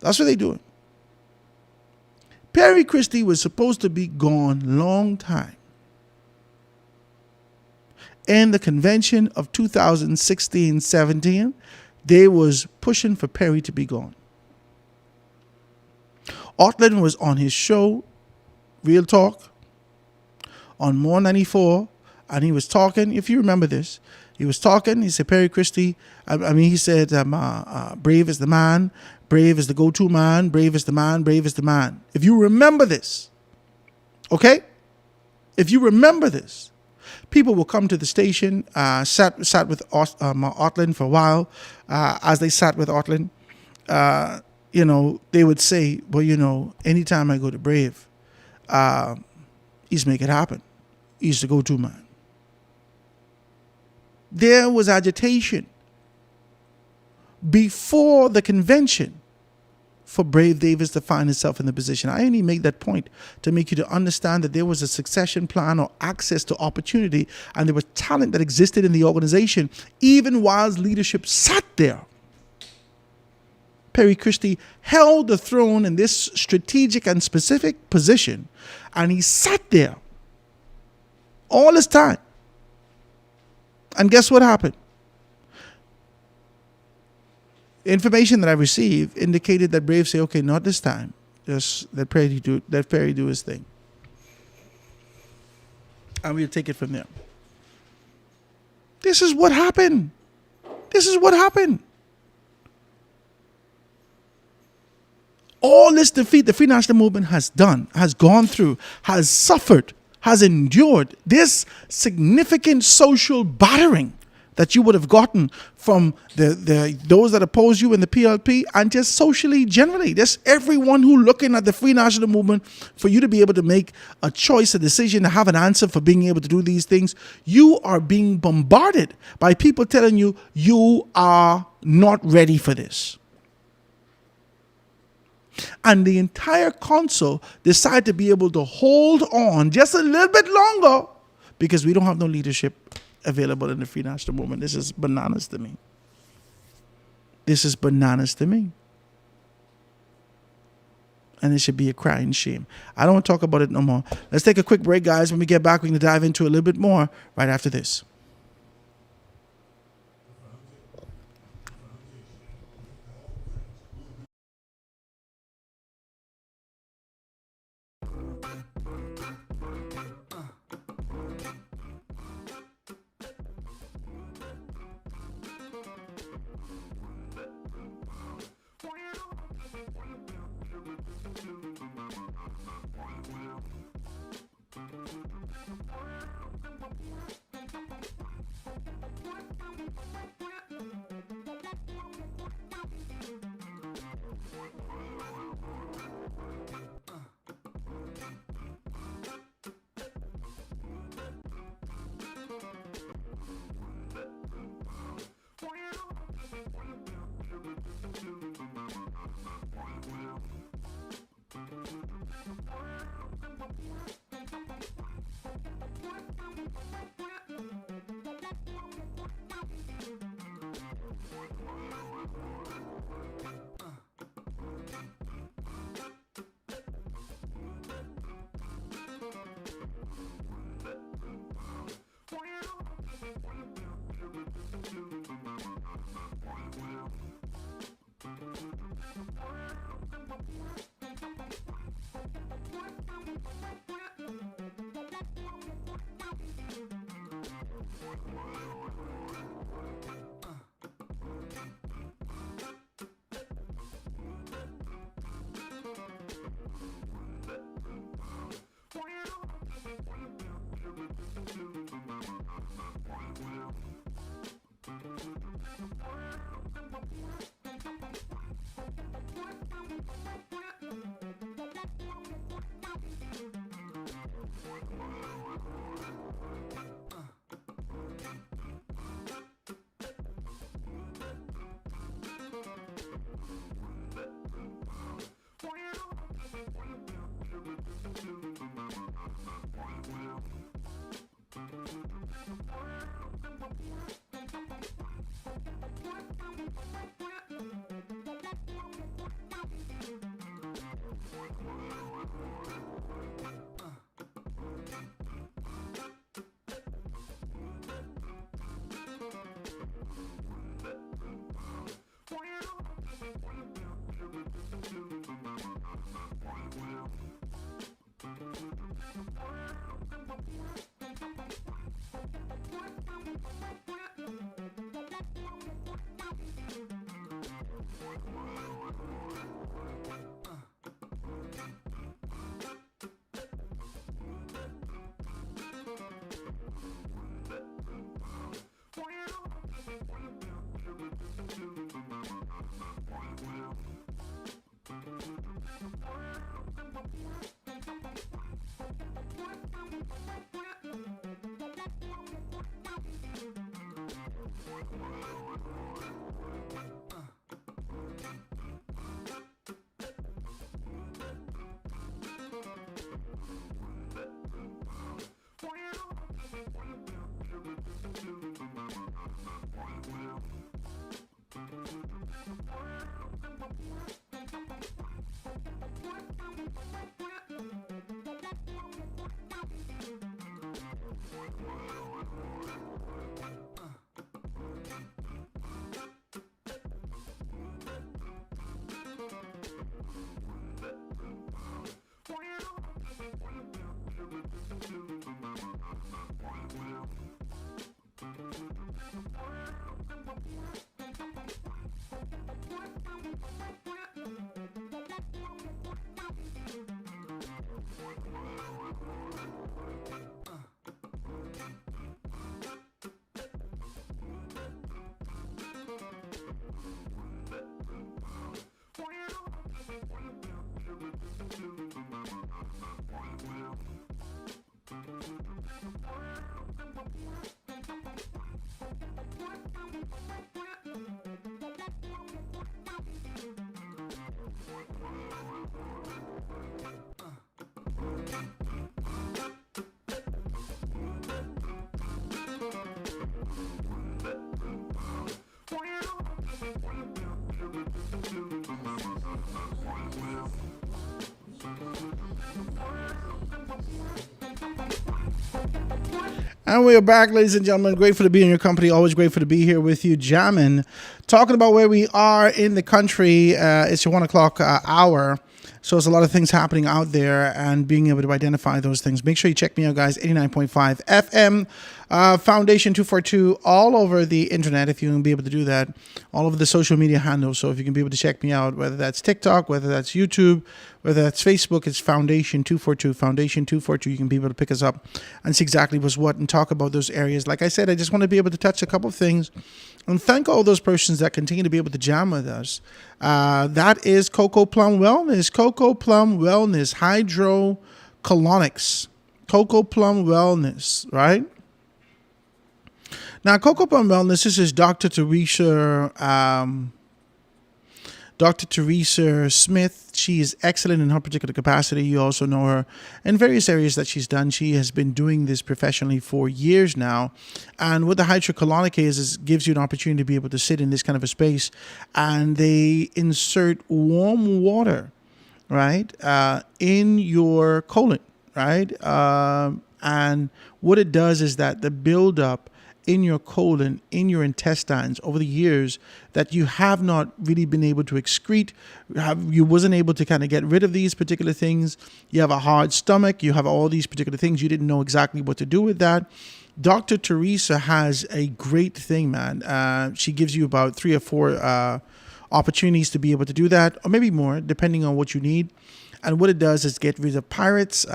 That's what they're doing. Perry Christie was supposed to be gone long time. In the convention of 2016-17, they was pushing for Perry to be gone. Ortland was on his show, Real Talk, on More 94, and he was talking, if you remember this, he was talking, he said, Perry Christie, he said, brave is the man, brave is the go-to man, brave is the man, brave is the man. If you remember this, okay? If you remember this, people will come to the station, sat with Ortland for a while. As they sat with Ortland, they would say, well, anytime I go to Brave, he's make it happen. He's the go-to man. There was agitation before the convention for Brave Davis to find himself in the position. I only make that point to make you to understand that there was a succession plan or access to opportunity, and there was talent that existed in the organization even while leadership sat there. Perry Christie held the throne in this strategic and specific position, and he sat there all this time. And guess what happened? Information that I received indicated that Brave say, okay, not this time. Just let Perry do his thing. And we'll take it from there. This is what happened. This is what happened. All this defeat the Free National Movement has done, has gone through, has suffered, has endured this significant social battering that you would have gotten from those that oppose you in the PLP, and just socially generally. Just everyone who looking at the Free National Movement, for you to be able to make a choice, a decision, to have an answer for being able to do these things. You are being bombarded by people telling you, you are not ready for this. And the entire council decided to be able to hold on just a little bit longer because we don't have no leadership available in the Free National Movement. This is bananas to me. This is bananas to me. And it should be a crying shame. I don't want to talk about it no more. Let's take a quick break, guys. When we get back, we can dive into a little bit more right after this. And we are back, ladies and gentlemen. Grateful to be in your company. Always grateful to be here with you, jamming, talking about where we are in the country. It's your 1 o'clock hour. So there's a lot of things happening out there and being able to identify those things. Make sure you check me out, guys. 89.5 FM, Foundation 242, all over the internet, if you can be able to do that, all over the social media handles. So if you can be able to check me out, whether that's TikTok, whether that's YouTube, whether that's Facebook, it's Foundation 242, Foundation 242. You can be able to pick us up and see exactly what's what and talk about those areas. Like I said, I just want to be able to touch a couple of things and thank all those persons that continue to be able to jam with us. That is Coco Plum Wellness. Coco Plum Wellness, hydrocolonics. Coco Plum Wellness, right? Now, Coco Plum Wellness, this is Dr. Teresa Smith. She is excellent in her particular capacity. You also know her in various areas that she's done. She has been doing this professionally for years now. And what the hydrocolonic is it gives you an opportunity to be able to sit in this kind of a space. And they insert warm water, right, in your colon, right? And what it does is that the buildup in your colon, in your intestines over the years that you have not really been able to excrete, you wasn't able to kind of get rid of these particular things. You have a hard stomach, you have all these particular things. You didn't know exactly what to do with that. Dr. Teresa has a great thing, man. She gives you about 3 or 4 opportunities to be able to do that, or maybe more, depending on what you need. And what it does is get rid of parasites.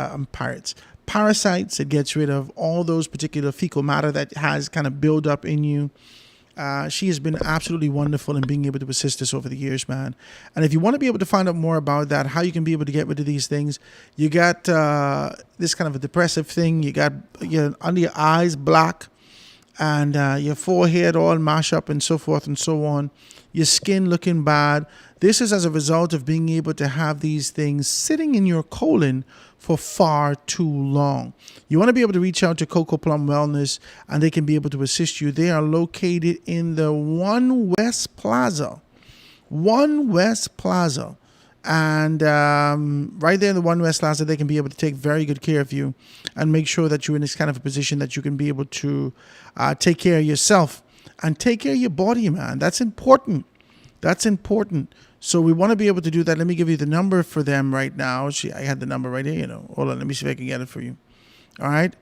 It gets rid of all those particular fecal matter that has kind of built up in you. She has been absolutely wonderful in being able to assist us over the years, man. And if you want to be able to find out more about that, how you can be able to get rid of these things, you got this kind of a depressive thing. You got under your eyes black, and your forehead all mash up and so forth and so on. Your skin looking bad. This is as a result of being able to have these things sitting in your colon for far too long. You want to be able to reach out to Coco Plum Wellness, and they can be able to assist you. They are located in the One West Plaza. One West Plaza. And right there in the One West Plaza, they can be able to take very good care of you and make sure that you're in this kind of a position that you can be able to take care of yourself and take care of your body, man. That's important. That's important. So we want to be able to do that. Let me give you the number for them right now. I had the number right here, Hold on, let me see if I can get it for you. All right.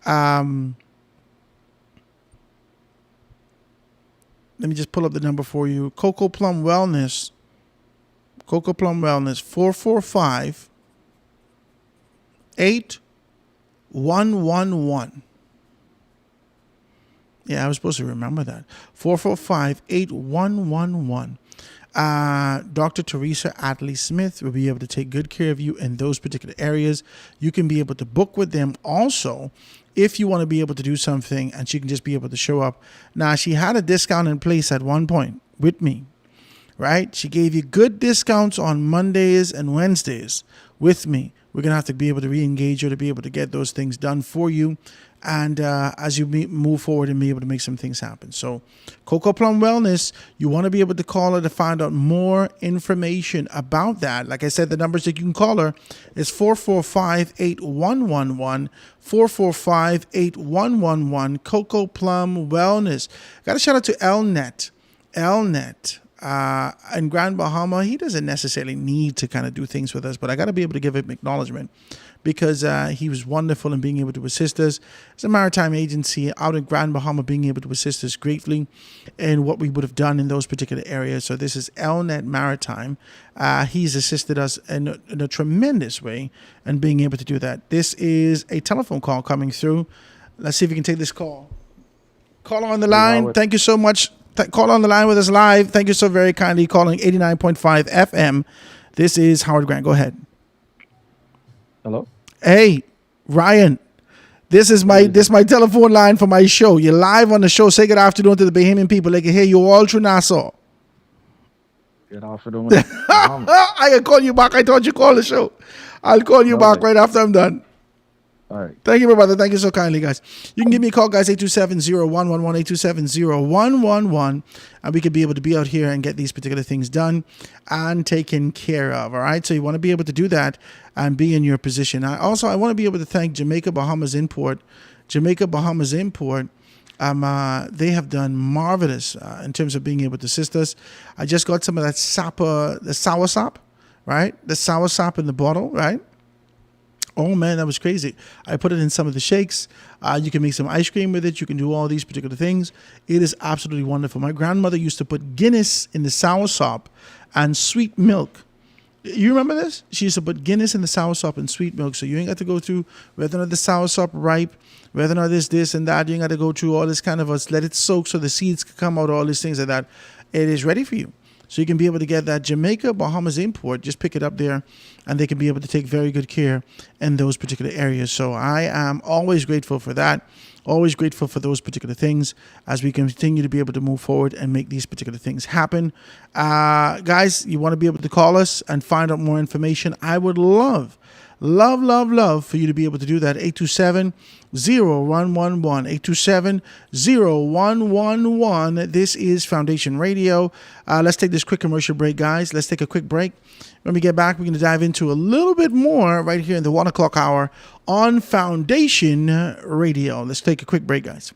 Let me just pull up the number for you. Coco Plum Wellness. 445-8111. Yeah, I was supposed to remember that. 445-8111. Dr. Teresa Atlee Smith will be able to take good care of you in those particular areas. You can be able to book with them also if you want to be able to do something, and she can just be able to show up. Now, she had a discount in place at one point with me, right? She gave you good discounts on Mondays and Wednesdays with me. We're going to have to be able to re-engage her to be able to get those things done for you. And as you move forward and be able to make some things happen. So Coco Plum Wellness, you want to be able to call her to find out more information about that. Like I said, the numbers that you can call her is 445-8111, 445-8111, Coco Plum Wellness. Got a shout out to Elnet. In Grand Bahama, he doesn't necessarily need to kind of do things with us, but I got to be able to give him acknowledgement because he was wonderful in being able to assist us. It's a maritime agency out in Grand Bahama being able to assist us greatly in what we would have done in those particular areas. So this is Elnet Maritime. He's assisted us in a tremendous way in being able to do that. This is a telephone call coming through. Let's see if we can take this call. Call on the line. Thank you so much. Call on the line with us live. Thank you so very kindly. Calling 89.5 FM. This is Howard Grant. Go ahead. Hello? Hey, Ryan. This is my telephone line for my show. You're live on the show. Say good afternoon to the Bahamian people. They can hear you all through Nassau. Good afternoon. I can call you back. I thought you called the show. I'll call you back right after I'm done. All right. Thank you, my brother. Thank you so kindly, guys. You can give me a call, guys, 827-0111, 827-0111, and we could be able to be out here and get these particular things done and taken care of, all right? So you want to be able to do that and be in your position. I want to be able to thank Jamaica Bahamas Import. Jamaica Bahamas Import, they have done marvelous in terms of being able to assist us. I just got some of that the sour sop, right? The sour sop in the bottle, right? Oh, man, that was crazy. I put it in some of the shakes. You can make some ice cream with it. You can do all these particular things. It is absolutely wonderful. My grandmother used to put Guinness in the soursop and sweet milk. You remember this? She used to put Guinness in the soursop and sweet milk. So you ain't got to go through whether or not the soursop ripe, whether or not this and that. You ain't got to go through all this kind of let it soak so the seeds can come out, all these things like that. It is ready for you. So you can be able to get that Jamaica Bahamas Import. Just pick it up there, and they can be able to take very good care in those particular areas. So I am always grateful for that. Always grateful for those particular things as we continue to be able to move forward and make these particular things happen. Guys, you want to be able to call us and find out more information. I would love for you to be able to do that. 827-0111, 827-0111. This is Foundation Radio. Let's take this quick commercial break, guys. Let's take a quick break. When we get back, we're going to dive into a little bit more right here in the 1 o'clock hour on Foundation Radio. Let's take a quick break, guys.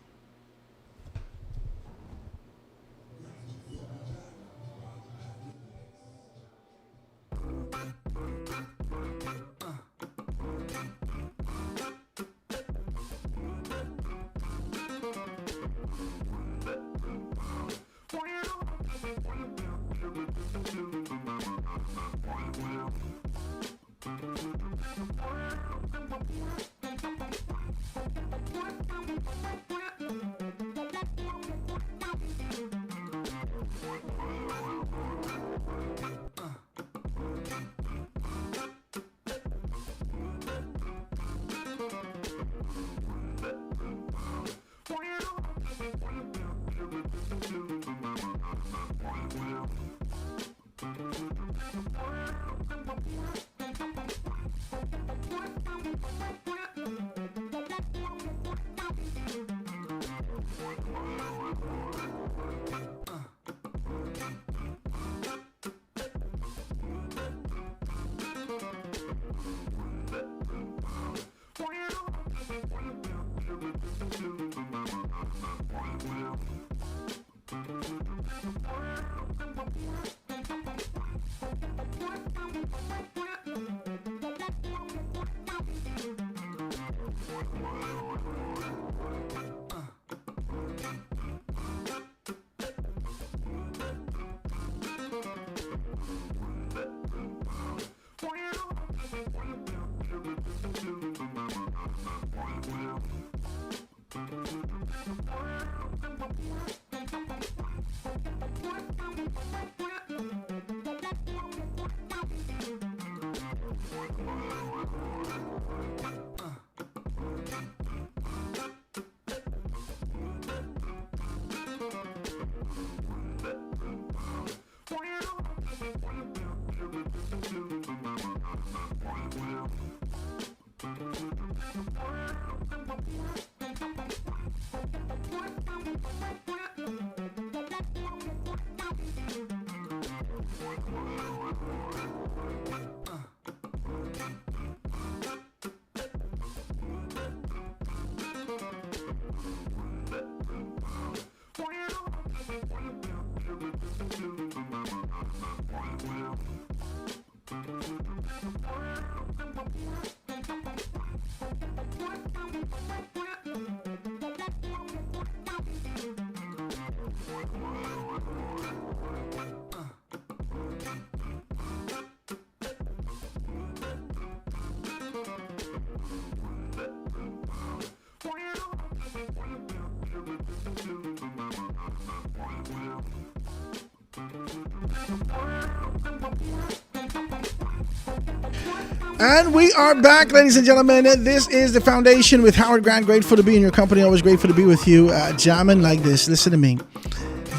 And we are back, ladies and gentlemen. This is The Foundation with Howard Grant. Grateful to be in your company. Always grateful to be with you. Jamming like this. Listen to me.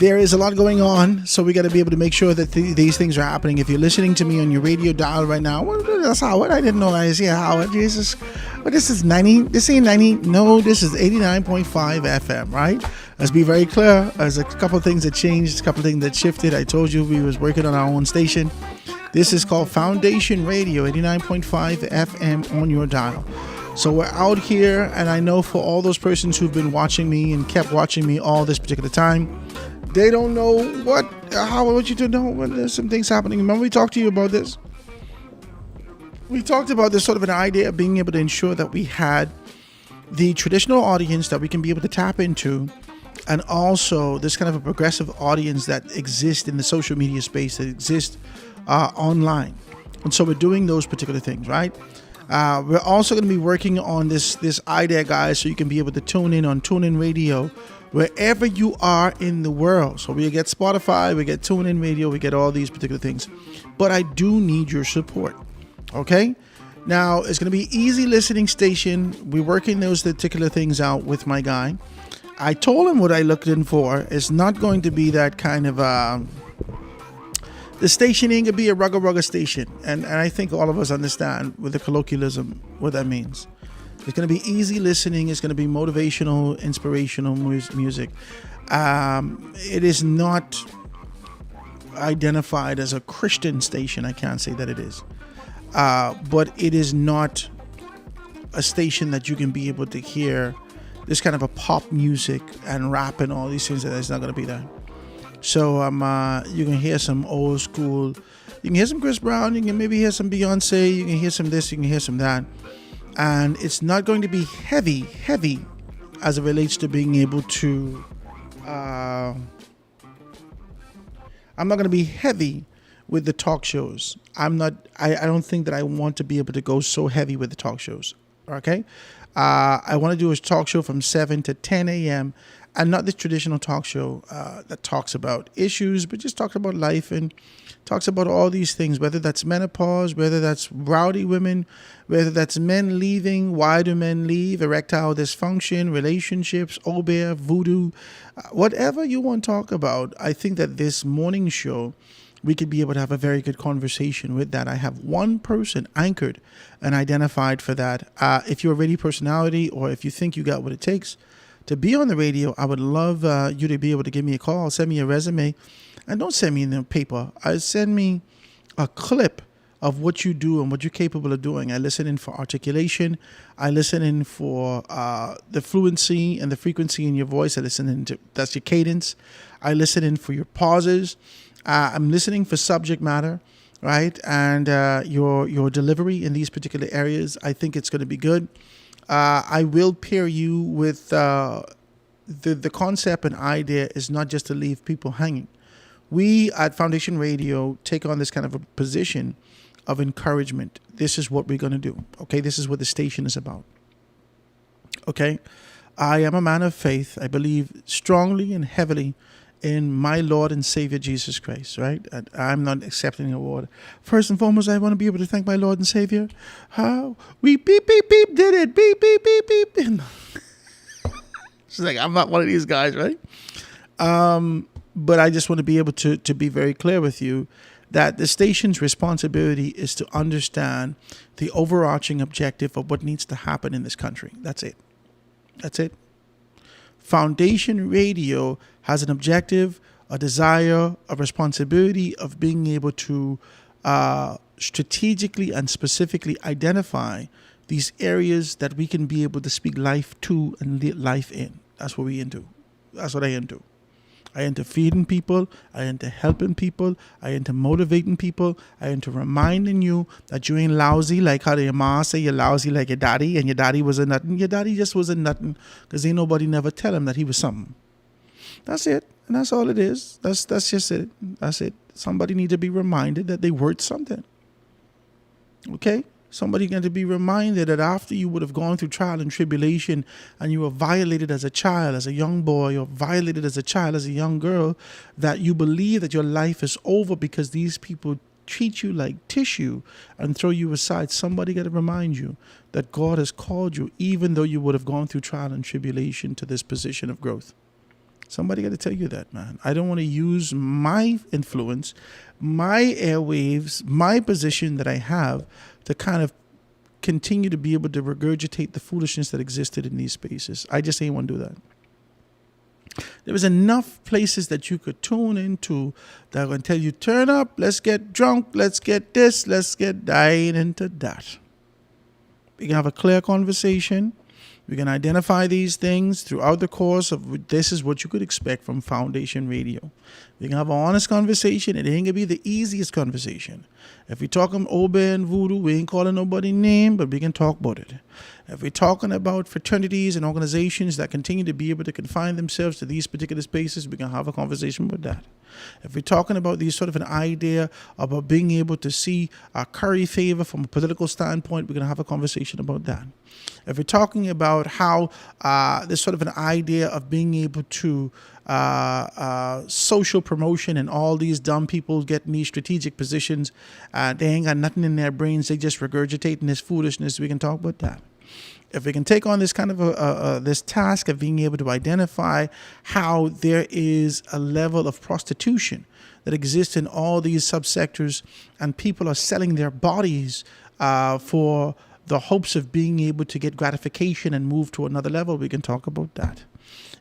There is a lot going on, so we got to be able to make sure that these things are happening. If you're listening to me on your radio dial right now, that's Howard. I didn't know I was here, Howard. Jesus. But this is 90. This ain't 90. No, this is 89.5 FM, right? Let's be very clear. There's a couple of things that changed, a couple of things that shifted. I told you we was working on our own station. This is called Foundation Radio, 89.5 FM on your dial. So we're out here, and I know for all those persons who've been watching me and kept watching me all this particular time, they don't know what you to know when there's some things happening. Remember we talked to you about this? We talked about this sort of an idea of being able to ensure that we had the traditional audience that we can be able to tap into, and also this kind of a progressive audience that exists in the social media space, that exists online. And so we're doing those particular things, right? We're also going to be working on this idea, guys, so you can be able to tune in on TuneIn Radio wherever you are in the world. So we get Spotify, we get TuneIn Radio, we get all these particular things. But I do need your support, okay? Now, it's going to be easy listening station. We're working those particular things out with my guy. I told him what I looked in for. It's not going to be that kind of... the station ain't going to be a rugga station. And I think all of us understand with the colloquialism what that means. It's going to be easy listening. It's going to be motivational, inspirational music. It is not identified as a Christian station. I can't say that it is. But it is not a station that you can be able to hear this kind of a pop music and rap and all these things. That it's not going to be there. So you can hear some old school. You can hear some Chris Brown. You can maybe hear some Beyonce. You can hear some this. You can hear some that. And it's not going to be heavy as it relates to being able to... I'm not going to be heavy with the talk shows. I don't think that I want to be able to go so heavy with the talk shows. Okay? I want to do a talk show from 7 to 10 a.m., and not this traditional talk show that talks about issues, but just talks about life and talks about all these things, whether that's menopause, whether that's rowdy women, whether that's men leaving, why do men leave, erectile dysfunction, relationships, obeah, voodoo, whatever you want to talk about. I think that this morning show, we could be able to have a very good conversation with that. I have one person anchored and identified for that. If you're a radio personality, or if you think you got what it takes to be on the radio, I would love you to be able to give me a call, send me a resume, and don't send me in the paper. Send me a clip of what you do and what you're capable of doing. I listen in for articulation. I listen in for the fluency and the frequency in your voice. I listen in to, that's your cadence. I listen in for your pauses. I'm listening for subject matter, right? And your delivery in these particular areas. I think it's going to be good. I will pair you with the concept and idea is not just to leave people hanging. We at Foundation Radio take on this kind of a position of encouragement. This is what we're going to do. Okay, this is what the station is about. Okay, I am a man of faith. I believe strongly and heavily in my Lord and Savior Jesus Christ, right? I'm not accepting an award. First and foremost, I want to be able to thank my Lord and Savior. How we beep, beep, beep, did it. Beep, beep, beep, beep. It's like, I'm not one of these guys, right? But I just want to be able to be very clear with you that the station's responsibility is to understand the overarching objective of what needs to happen in this country. That's it. That's it. Foundation Radio has an objective, a desire, a responsibility of being able to strategically and specifically identify these areas that we can be able to speak life to and life in. That's what we into. That's what I into. I into feeding people. I into helping people. I into motivating people. I into reminding you that you ain't lousy like how your mom say you're lousy like your daddy, and your daddy was a nothing. Your daddy just was a nothing because ain't nobody never tell him that he was something. That's it. And that's all it is. That's just it. That's it. Somebody need to be reminded that they worth something. Okay? Somebody going to be reminded that after you would have gone through trial and tribulation and you were violated as a child, as a young boy, or violated as a child, as a young girl, that you believe that your life is over because these people treat you like tissue and throw you aside. Somebody got to remind you that God has called you, even though you would have gone through trial and tribulation, to this position of growth. Somebody got to tell you that, man. I don't want to use my influence, my airwaves, my position that I have to kind of continue to be able to regurgitate the foolishness that existed in these spaces. I just ain't want to do that. There was enough places that you could tune into that will tell you, turn up, let's get drunk, let's get this, let's get dying into that. We can have a clear conversation. We can identify these things throughout the course of this is what you could expect from Foundation Radio. We can have an honest conversation. It ain't going to be the easiest conversation. If we're talking Oba and Voodoo, we ain't calling nobody name, but we can talk about it. If we're talking about fraternities and organizations that continue to be able to confine themselves to these particular spaces, we can have a conversation about that. If we're talking about these sort of an idea about being able to see curry favor from a political standpoint, we're going to have a conversation about that. If we're talking about how there's sort of an idea of being able to social promotion and all these dumb people getting these strategic positions, they ain't got nothing in their brains, they just regurgitating this foolishness, we can talk about that. If we can take on this kind of this task of being able to identify how there is a level of prostitution that exists in all these subsectors and people are selling their bodies for the hopes of being able to get gratification and move to another level, we can talk about that.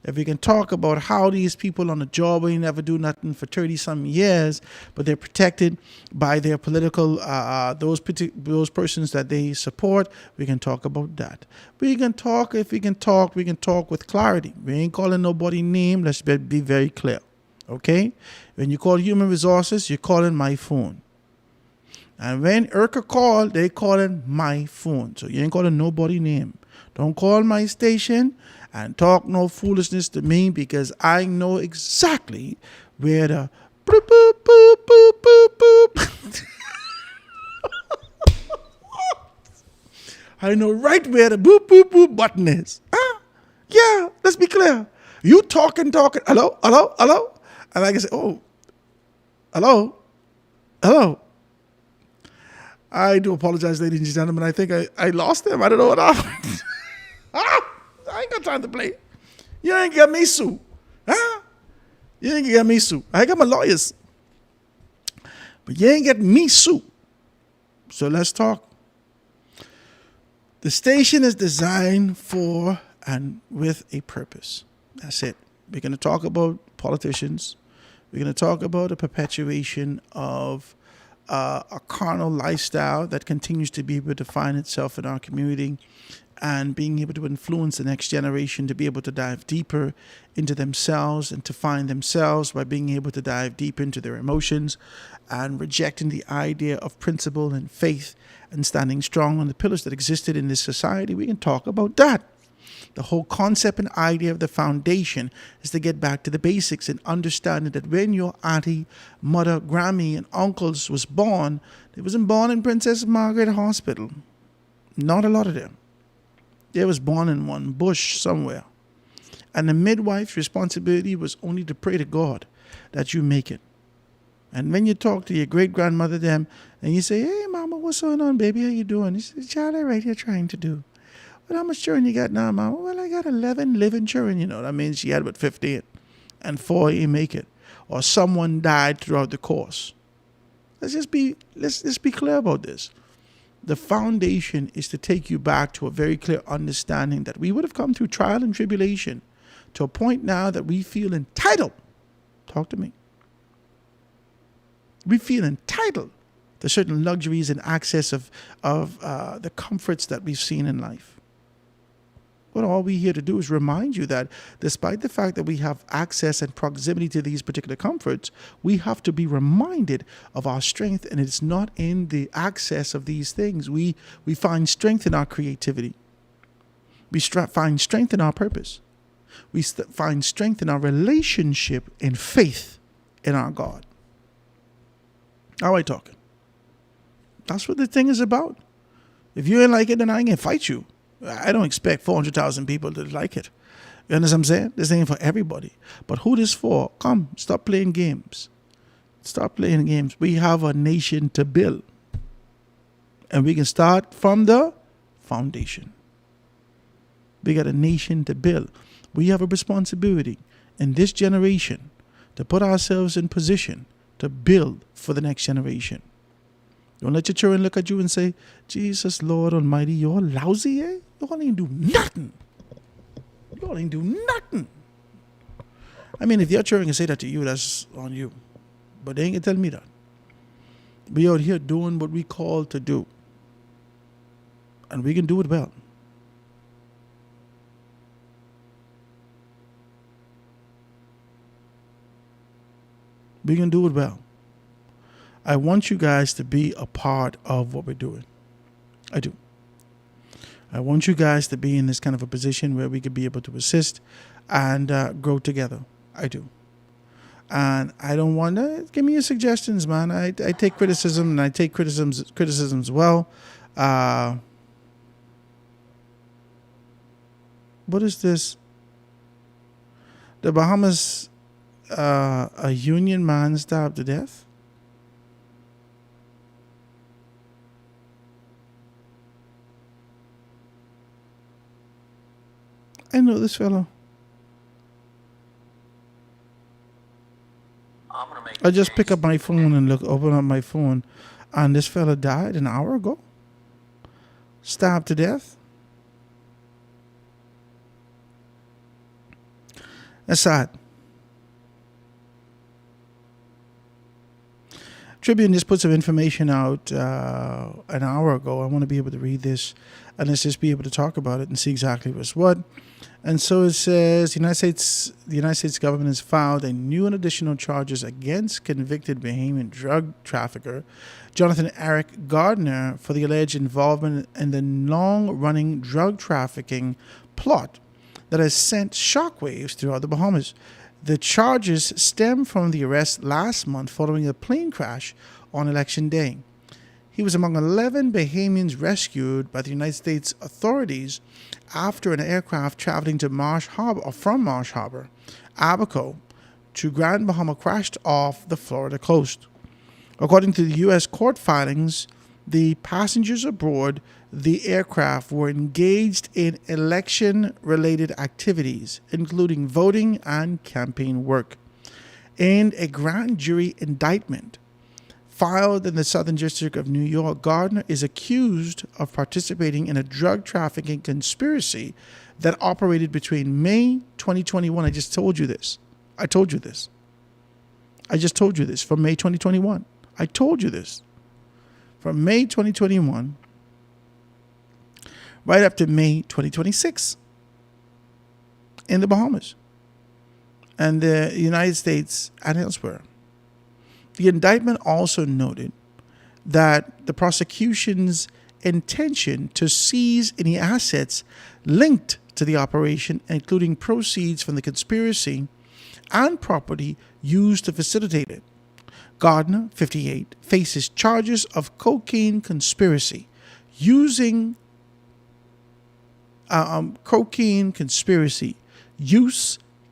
If we can talk about how these people on a job ain't never do nothing for 30-some years, but they're protected by their political, those persons that they support, we can talk about that. We can talk, if we can talk with clarity. We ain't calling nobody name. Let's be very clear, okay? When you call human resources, you're calling my phone. And when IRCA call, they calling my phone. So you ain't calling nobody name. Don't call my station and talk no foolishness to me, because I know exactly where the boop, boop, boop, boop, boop, boop. I know right where the boop, boop, boop button is. Yeah, let's be clear. You talking. Hello? And I can say, oh, hello. I do apologize, ladies and gentlemen. I think I lost them. I don't know what happened. I ain't got time to play. You ain't get me sued. You ain't get me sued. I got my lawyers. But you ain't get me sued. So let's talk. The station is designed for and with a purpose. That's it. We're going to talk about politicians. We're going to talk about a perpetuation of a carnal lifestyle that continues to be able to find itself in our community, and being able to influence the next generation to be able to dive deeper into themselves and to find themselves by being able to dive deep into their emotions and rejecting the idea of principle and faith and standing strong on the pillars that existed in this society. We can talk about that. The whole concept and idea of the foundation is to get back to the basics and understanding that when your auntie, mother, Grammy, and uncles was born, they wasn't born in Princess Margaret Hospital. Not a lot of them. They was born in one bush somewhere. And the midwife's responsibility was only to pray to God that you make it. And when you talk to your great-grandmother them, and you say, hey, mama, what's going on, baby? How you doing? She says, child, I'm right here trying to do. Well, how much children you got now, mama? Well, I got 11 living children, you know. That means she had about 15. And 4 ain't make it. Or someone died throughout the course. Let's be clear about this. The foundation is to take you back to a very clear understanding that we would have come through trial and tribulation to a point now that we feel entitled. Talk to me. We feel entitled to certain luxuries and access of the comforts that we've seen in life. What all we here to do is remind you that despite the fact that we have access and proximity to these particular comforts, we have to be reminded of our strength, and it's not in the access of these things. We find strength in our creativity. We find strength in our purpose. We find strength in our relationship and faith in our God. How are we talking? That's what the thing is about. If you ain't like it, then I ain't gonna fight you. I don't expect 400,000 people to like it. You understand what I'm saying? This ain't for everybody. But who this for? Come, stop playing games. Stop playing games. We have a nation to build. And we can start from the foundation. We got a nation to build. We have a responsibility in this generation to put ourselves in position to build for the next generation. Don't let your children look at you and say, Jesus, Lord Almighty, you're lousy, eh? Y'all ain't do nothing. Y'all ain't do nothing. I mean, if your children can say that to you, that's on you. But they ain't gonna tell me that. We out here doing what we call to do. And we can do it well. We can do it well. I want you guys to be a part of what we're doing. I do. I want you guys to be in this kind of a position where we could be able to assist and grow together. I do. And I don't want to give me your suggestions, man. I take criticism and I take criticisms well. What is this? The Bahamas, a union man stabbed to death. I know this fellow. I just pick up my phone and open up my phone, and this fella died an hour ago. Stabbed to death. That's sad. Tribune just put some information out an hour ago. I want to be able to read this and let's just be able to talk about it and see exactly what's what. And so it says the United States government has filed a new and additional charges against convicted Bahamian drug trafficker Jonathan Eric Gardner for the alleged involvement in the long-running drug trafficking plot that has sent shockwaves throughout the Bahamas. The charges stem from the arrest last month following a plane crash on Election Day. He was among 11 Bahamians rescued by the United States authorities after an aircraft traveling to from Marsh Harbor, Abaco, to Grand Bahama crashed off the Florida coast. According to the U.S. court filings, the passengers aboard the aircraft were engaged in election-related activities, including voting and campaign work. In a grand jury indictment filed in the Southern District of New York, Gardner is accused of participating in a drug trafficking conspiracy that operated between May 2021. I just told you this. I told you this. I just told you this from May 2021. I told you this. From May 2021 right up to May 2026 in the Bahamas and the United States and elsewhere. The indictment also noted that the prosecution's intention to seize any assets linked to the operation, including proceeds from the conspiracy and property used to facilitate it. Gardner, 58, faces charges of cocaine conspiracy, use,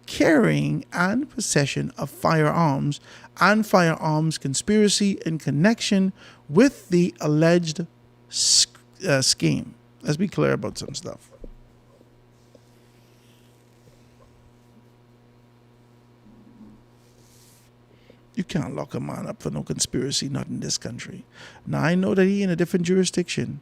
carrying, and possession of firearms, and firearms conspiracy in connection with the alleged scheme. Let's be clear about some stuff. You can't lock a man up for no conspiracy, not in this country. Now, I know that he in a different jurisdiction.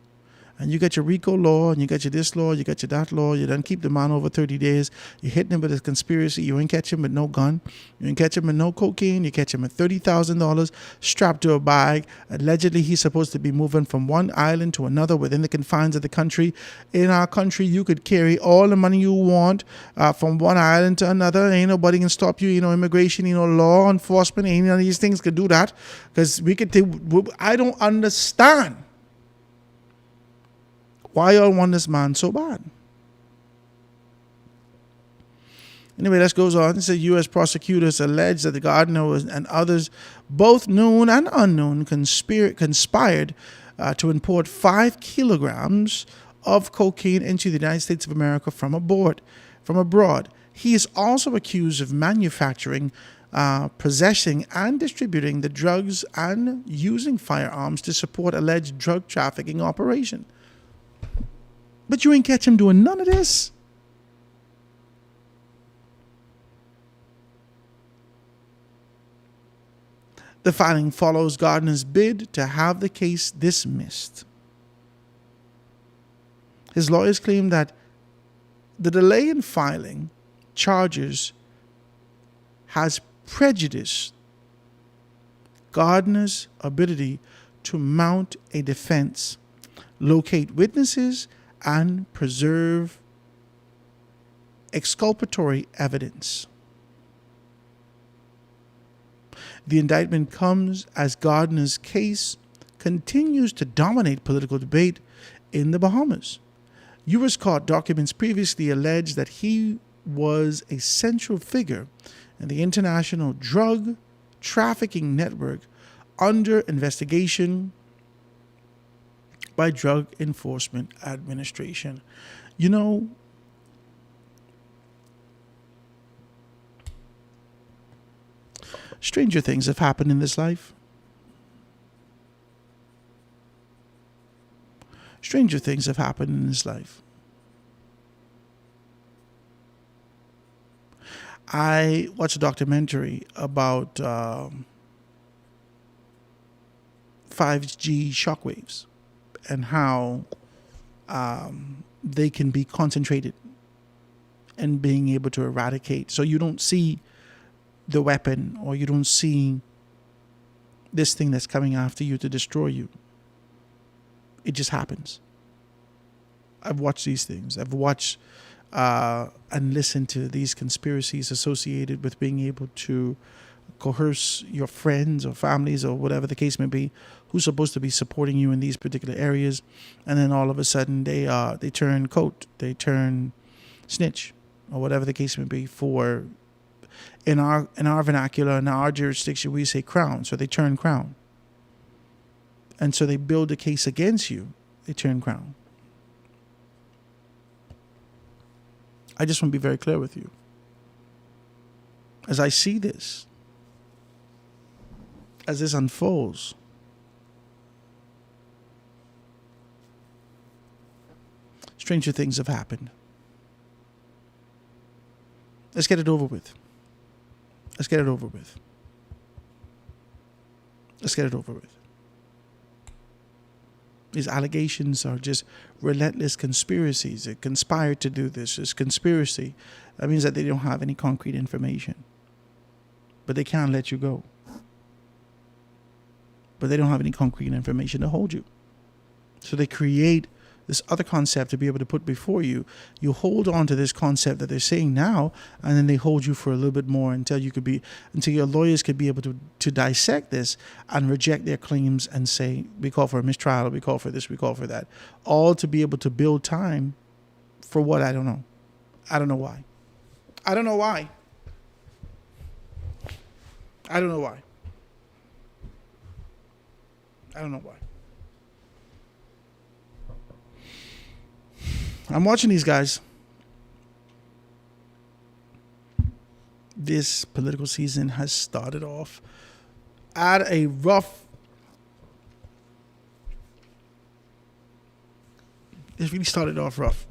And you got your RICO law, and you got your this law, you got your that law. You don't keep the man over 30 days. You hit him with a conspiracy. You ain't catch him with no gun. You ain't catch him with no cocaine. You catch him with $30,000 strapped to a bag. Allegedly, he's supposed to be moving from one island to another within the confines of the country. In our country, you could carry all the money you want from one island to another. Ain't nobody can stop you. Immigration, law enforcement, ain't none of these things could do that. Because I don't understand why y'all want this man so bad. Anyway, that goes on. It says U.S. prosecutors allege that the gardener and others, both known and unknown, conspired to import 5 kilograms of cocaine into the United States of America from abroad. He is also accused of manufacturing, possessing, and distributing the drugs and using firearms to support alleged drug trafficking operation. But you ain't catch him doing none of this. The filing follows Gardner's bid to have the case dismissed. His lawyers claim that the delay in filing charges has prejudiced Gardner's ability to mount a defense, locate witnesses, and preserve exculpatory evidence. The indictment comes as Gardner's case continues to dominate political debate in the Bahamas. U.S. court documents previously alleged that he was a central figure in the international drug trafficking network under investigation by Drug Enforcement Administration. You know, stranger things have happened in this life. Stranger things have happened in this life. I watched a documentary about 5G shockwaves and how they can be concentrated and being able to eradicate. So you don't see the weapon, or you don't see this thing that's coming after you to destroy you. It just happens. I've watched these things. I've watched and listened to these conspiracies associated with being able to coerce your friends or families or whatever the case may be, who's supposed to be supporting you in these particular areas, and then all of a sudden they turn coat, they turn snitch, or whatever the case may be. For in our vernacular, in our jurisdiction, we say crown, so they turn crown, and so they build a case against you. They turn crown. I just want to be very clear with you. As I see this, as this unfolds, stranger things have happened. Let's get it over with. Let's get it over with. Let's get it over with. These allegations are just relentless conspiracies. They conspired to do this. It's conspiracy. That means that they don't have any concrete information. But they can't let you go. But they don't have any concrete information to hold you. So they create this other concept to be able to put before you. You hold on to this concept that they're saying now, and then they hold you for a little bit more until your lawyers could be able to dissect this and reject their claims and say, we call for a mistrial, we call for this, we call for that. All to be able to build time for what? I don't know. I don't know why. I don't know why. I don't know why. I don't know why. I'm watching these guys. This political season has started off at a rough. It's really started off rough.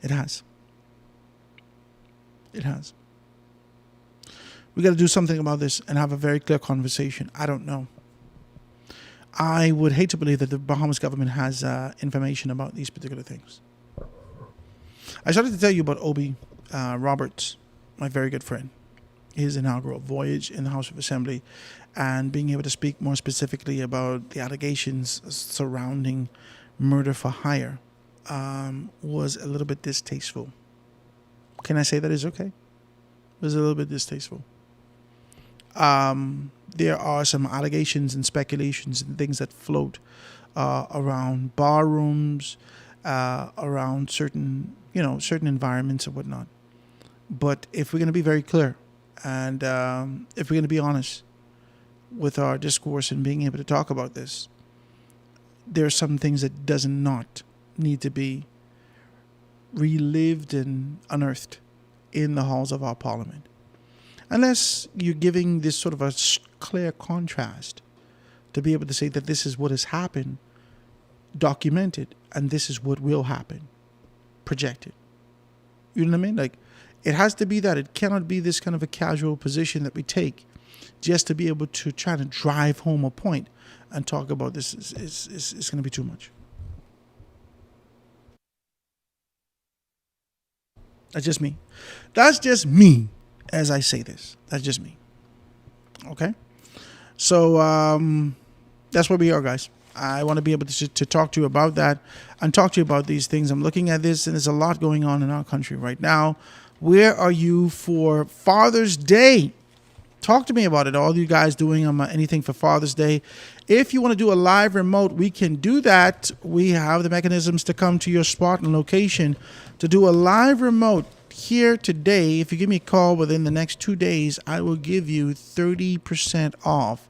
It has. It has. We got to do something about this and have a very clear conversation. I don't know. I would hate to believe that the Bahamas government has information about these particular things. I started to tell you about Obi Roberts, my very good friend, his inaugural voyage in the House of Assembly, and being able to speak more specifically about the allegations surrounding murder for hire was a little bit distasteful. Can I say that is okay? It was a little bit distasteful. There are some allegations and speculations and things that float around bar rooms around certain, certain environments and whatnot. But if we're going to be very clear, and if we're going to be honest with our discourse and being able to talk about this, there are some things that does not need to be relived and unearthed in the halls of our parliament. Unless you're giving this sort of a clear contrast to be able to say that this is what has happened, documented, and this is what will happen, projected. You know what I mean? Like, it has to be that. It cannot be this kind of a casual position that we take just to be able to try to drive home a point and talk about this is going to be too much. That's just me. That's just me as I say this. That's just me. Okay? So that's where we are, guys. I want to be able to talk to you about that and talk to you about these things. I'm looking at this, and there's a lot going on in our country right now. Where are you for Father's Day? Talk to me about it. All you guys doing anything for Father's Day. If you want to do a live remote, we can do that. We have the mechanisms to come to your spot and location to do a live remote here today. If you give me a call within the next 2 days, I will give you 30% off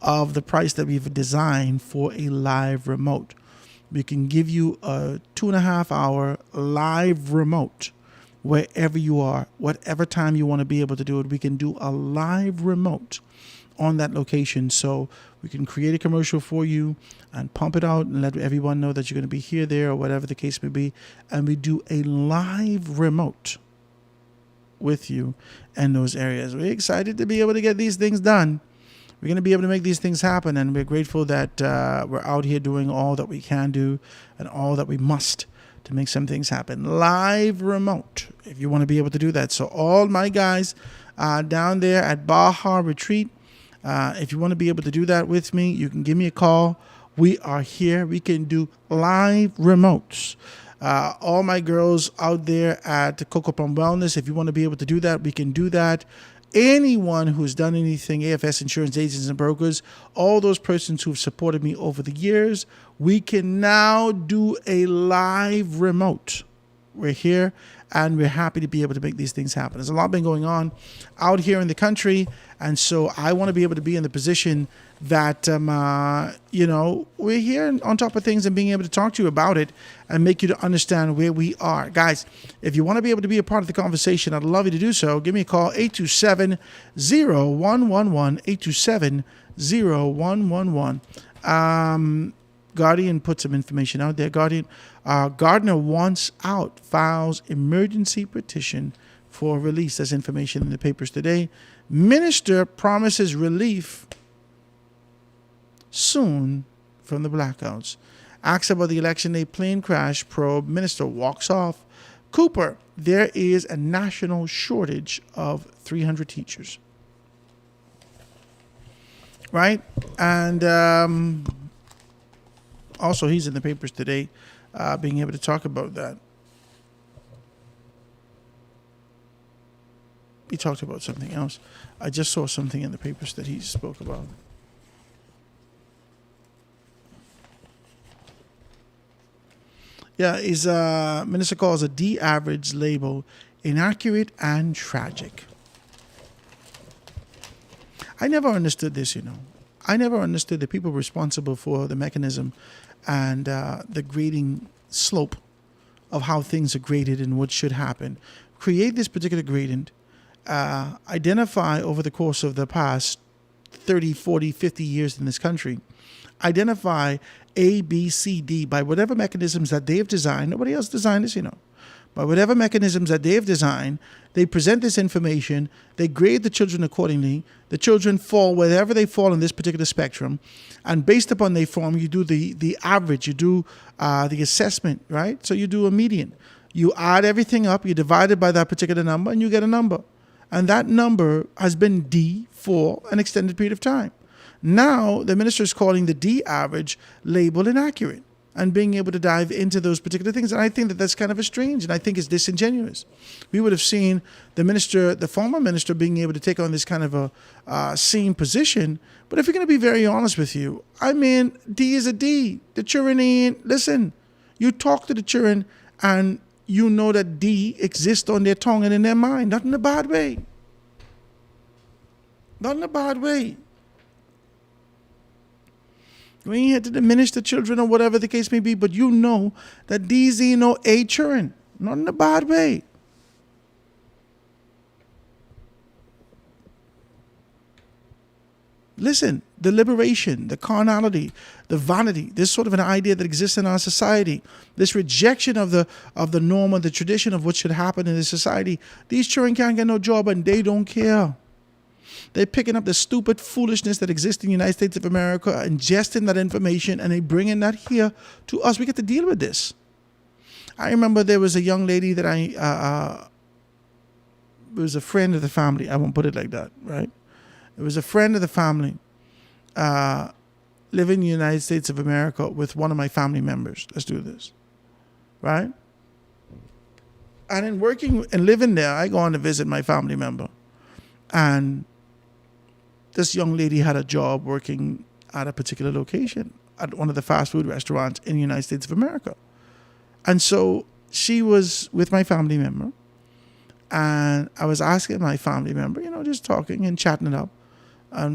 of the price that we've designed for a live remote. We can give you a 2.5 hour live remote wherever you are, whatever time you want to be able to do it. We can do a live remote on that location. So we can create a commercial for you and pump it out and let everyone know that you're going to be here, there, or whatever the case may be. And we do a live remote with you in those areas. We're excited to be able to get these things done. We're going to be able to make these things happen. And we're grateful that we're out here doing all that we can do and all that we must to make some things happen. Live remote, if you want to be able to do that. So all my guys down there at Baja Retreat, if you want to be able to do that with me, you can give me a call. We are here. We can do live remotes. All my girls out there at Coco Palm Wellness, if you want to be able to do that, we can do that. Anyone who's done anything, AFS Insurance Agents and Brokers, all those persons who've supported me over the years, we can now do a live remote. We're here and we're happy to be able to make these things happen. There's a lot been going on out here in the country, and so I want to be able to be in the position that, we're here on top of things and being able to talk to you about it and make you to understand where we are. Guys, if you want to be able to be a part of the conversation, I'd love you to do so. Give me a call, 827-0111, 827-0111. Guardian put some information out there. Gardner wants out, files emergency petition for release. There's information in the papers today. Minister promises relief soon from the blackouts. Asks about the election day plane crash probe. Minister walks off. Cooper, there is a national shortage of 300 teachers. Right? And also, he's in the papers today, being able to talk about that. He talked about something else. I just saw something in the papers that he spoke about. Yeah, his minister calls a D average label inaccurate and tragic. I never understood this, I never understood the people responsible for the mechanism and the grading slope of how things are graded and what should happen. Create this particular gradient, identify over the course of the past 30, 40, 50 years in this country, identify A, B, C, D by whatever mechanisms that they have designed. Nobody else designed this, By whatever mechanisms that they have designed, they present this information, they grade the children accordingly. The children fall wherever they fall in this particular spectrum. And based upon their form, you do the average, you do the assessment, right? So you do a median. You add everything up, you divide it by that particular number, and you get a number. And that number has been D for an extended period of time. Now, the minister is calling the D average label inaccurate and being able to dive into those particular things. And I think that that's kind of strange, and I think it's disingenuous. We would have seen the former minister being able to take on this kind of a same position. But if you're going to be very honest with you, D is a D. The children ain't, listen, You talk to the children and you know that D exists on their tongue and in their mind. Not in a bad way. Not in a bad way. We ain't here to diminish the children or whatever the case may be, but you know that these ain't no A children. Not in a bad way. Listen, the liberation, the carnality, the vanity, this sort of an idea that exists in our society, this rejection of the norm and the tradition of what should happen in this society, these children can't get no job and they don't care. They're picking up the stupid foolishness that exists in the United States of America, ingesting that information, and they bringing that here to us. We get to deal with this. I remember there was a young lady that was a friend of the family. I won't put it like that, right? It was a friend of the family living in the United States of America with one of my family members. Let's do this, right? And in working and living there, I go on to visit my family member. And this young lady had a job working at a particular location at one of the fast food restaurants in the United States of America. And so she was with my family member. And I was asking my family member, just talking and chatting it up.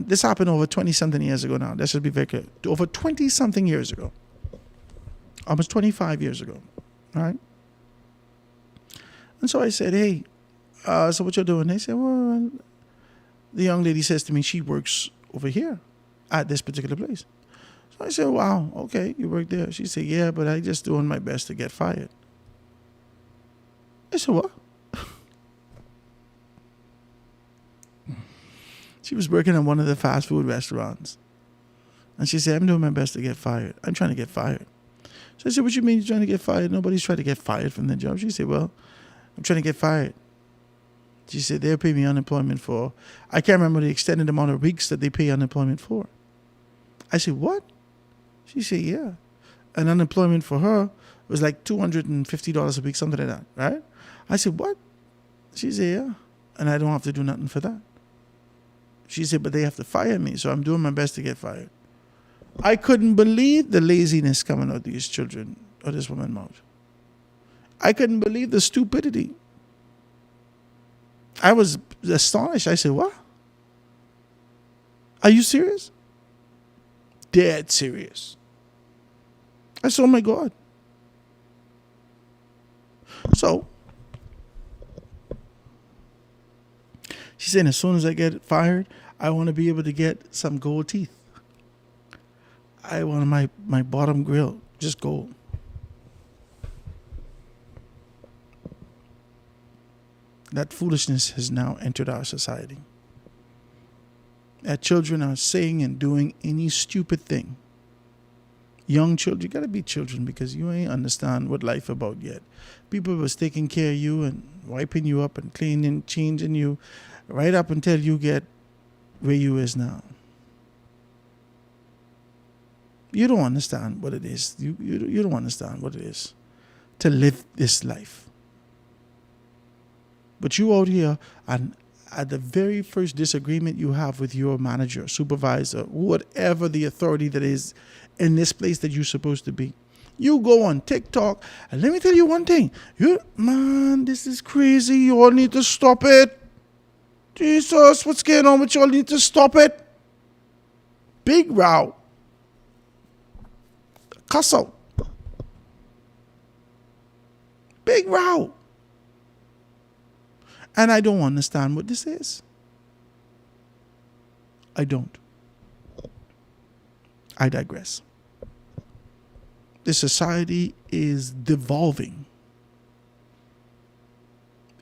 This happened over 20-something years ago now. That should be very clear. Over 20-something years ago. Almost 25 years ago. Right? And so I said, hey, so what you're doing? They said, well, the young lady says to me, she works over here at this particular place. So I said, wow, okay, you work there. She said, yeah, but I just doing my best to get fired. I said, what? She was working at one of the fast food restaurants. And she said, I'm doing my best to get fired. I'm trying to get fired. So I said, what you mean you're trying to get fired? Nobody's trying to get fired from their job. She said, well, I'm trying to get fired. She said, they'll pay me unemployment for, I can't remember the extended amount of weeks that they pay unemployment for. I said, what? She said, yeah. And unemployment for her was like $250 a week, something like that, right? I said, what? She said, yeah. And I don't have to do nothing for that. She said, but they have to fire me, so I'm doing my best to get fired. I couldn't believe the laziness coming out of these children, or this woman's mouth. I couldn't believe the stupidity. I was astonished. I said, what? Are you serious? Dead serious. I said, oh my God. So, she said, as soon as I get fired, I want to be able to get some gold teeth. I want my bottom grill, just gold. That foolishness has now entered our society. That children are saying and doing any stupid thing. Young children, you got to be children because you ain't understand what life about yet. People was taking care of you and wiping you up and cleaning, changing you right up until you get where you is now. You don't understand what it is. You don't understand what it is to live this life. But you out here, and at the very first disagreement you have with your manager, supervisor, whatever the authority that is in this place that you're supposed to be, you go on TikTok, and let me tell you one thing. Man, this is crazy. You all need to stop it. Jesus, what's going on with you all? Need to stop it. Big row. Cuss out. Big row. And I don't understand what this is. I don't. I digress. This society is devolving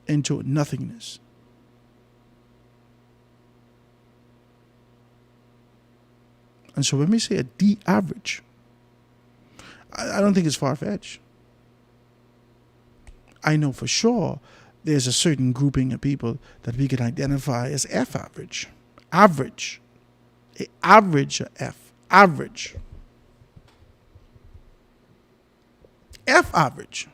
into nothingness. And so when we say a D average, I don't think it's far-fetched. I know for sure there's a certain grouping of people that we can identify as F average. Average. A average of F. Average. F average.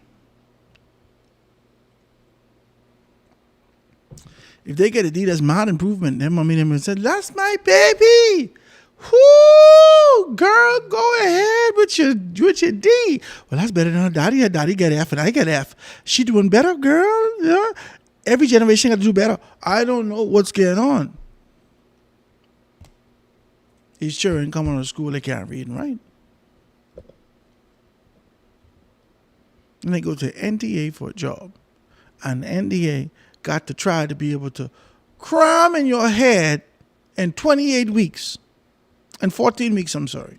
If they get a D, that's mad improvement. Then mommy them said, that's my baby. Whoo, girl, go ahead with your D. Well, that's better than her daddy. Her daddy get F and I get F. She doing better, girl. Yeah. Every generation got to do better. I don't know what's going on. These children come out of school, they can't read and write. And they go to NTA for a job. And NTA got to try to be able to cram in your head in 28 weeks. And 14 weeks, I'm sorry.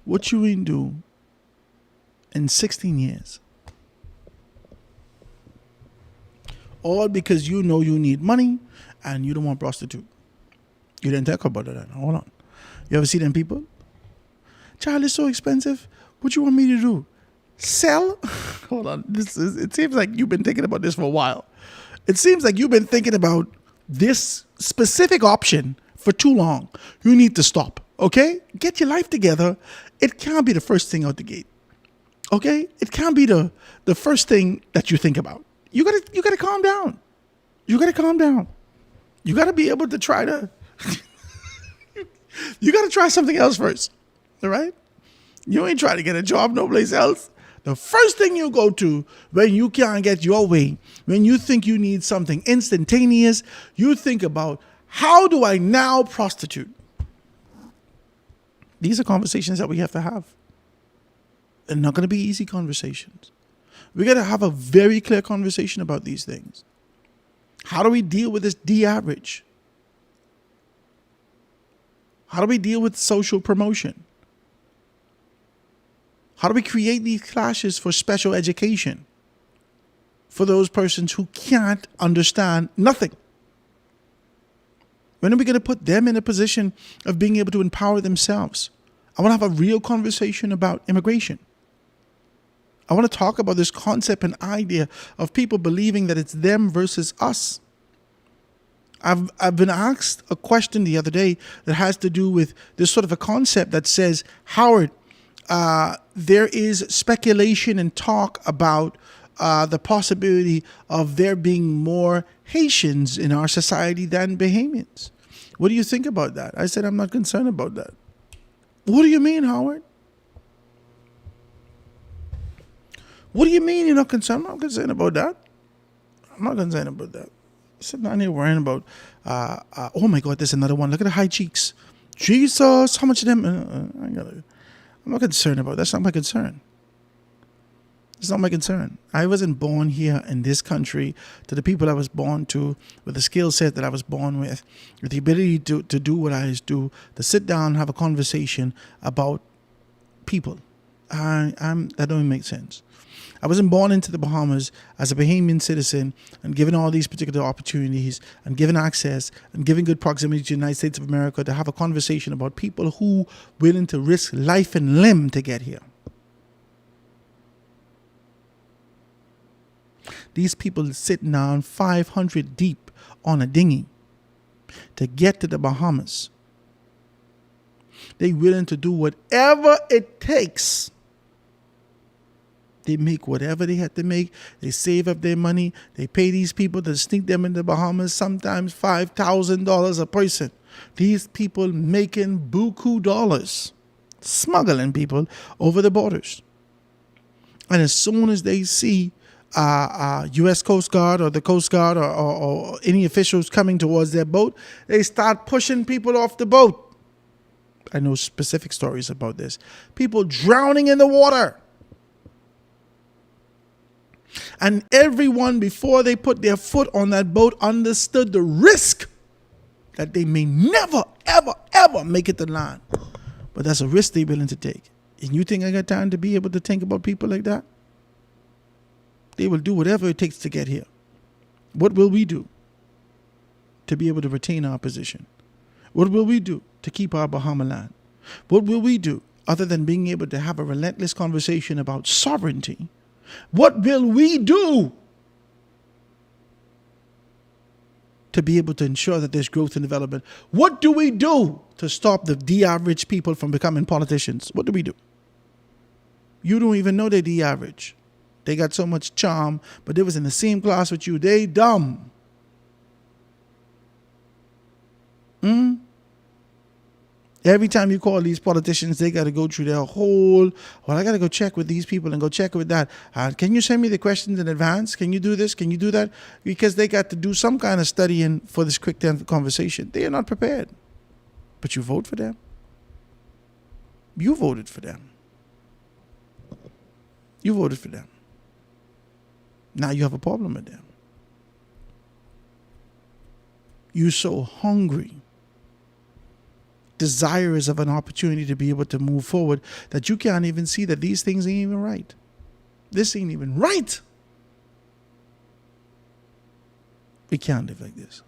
What you ain't do in 16 years. All because you know you need money and you don't want prostitute. You didn't talk about that. Hold on. You ever see them people? Child is so expensive. What you want me to do? Sell? Hold on. It seems like you've been thinking about this for a while. It seems like you've been thinking about this specific option for too long. You need to stop. Okay? Get your life together. It can't be the first thing out the gate. Okay? It can't be the first thing that you think about. You gotta calm down. You gotta calm down. You gotta be able to try to you gotta try something else first. All right? You ain't trying to get a job no place else. The first thing you go to when you can't get your way, when you think you need something instantaneous, you think about, how do I now prostitute? These are conversations that we have to have. They're not going to be easy conversations. We got to have a very clear conversation about these things. How do we deal with this de-average? How do we deal with social promotion? How do we create these classes for special education for those persons who can't understand nothing? When are we going to put them in a position of being able to empower themselves? I want to have a real conversation about immigration. I want to talk about this concept and idea of people believing that it's them versus us. I've been asked a question the other day that has to do with this sort of a concept that says, Howard, there is speculation and talk about the possibility of there being more Haitians in our society than Bahamians. What do you think about that? I said, I'm not concerned about that. What do you mean, Howard? What do you mean you're not concerned? I'm not concerned about that. I'm not concerned about that. Sitting down here worrying about, oh my God, there's another one. Look at the high cheeks. Jesus, how much of them? I'm not concerned about that. That's not my concern. It's not my concern. I wasn't born here in this country to the people I was born to, with the skill set that I was born with the ability to do what I do, to sit down and have a conversation about people. That don't even make sense. I wasn't born into the Bahamas as a Bahamian citizen and given all these particular opportunities and given access and given good proximity to the United States of America to have a conversation about people who willing to risk life and limb to get here. These people sitting down 500 deep on a dinghy to get to the Bahamas. They willing to do whatever it takes. They make whatever they have to make. They save up their money. They pay these people to sneak them in the Bahamas, sometimes $5,000 a person. These people making buku dollars, smuggling people over the borders. And as soon as they see U.S. Coast Guard or the Coast Guard or any officials coming towards their boat, they start pushing people off the boat. I know specific stories about this. People drowning in the water. And everyone, before they put their foot on that boat, understood the risk that they may never, ever, ever make it to land. But that's a risk they're willing to take. And you think I got time to be able to think about people like that? They will do whatever it takes to get here. What will we do to be able to retain our position? What will we do to keep our Bahama land? What will we do other than being able to have a relentless conversation about sovereignty? What will we do to be able to ensure that there's growth and development? What do we do to stop the de-average people from becoming politicians? What do we do? You don't even know they're de-average. They got so much charm, but they was in the same class with you. They dumb. Every time you call these politicians, they got to go through their whole, well, I got to go check with these people and go check with that. Can you send me the questions in advance? Can you do this? Can you do that? Because they got to do some kind of studying for this quick conversation. They are not prepared. But you vote for them. You voted for them. You voted for them. Now you have a problem with them. You're so hungry, desirous of an opportunity to be able to move forward, that you can't even see that these things ain't even right. This ain't even right. We can't live like this.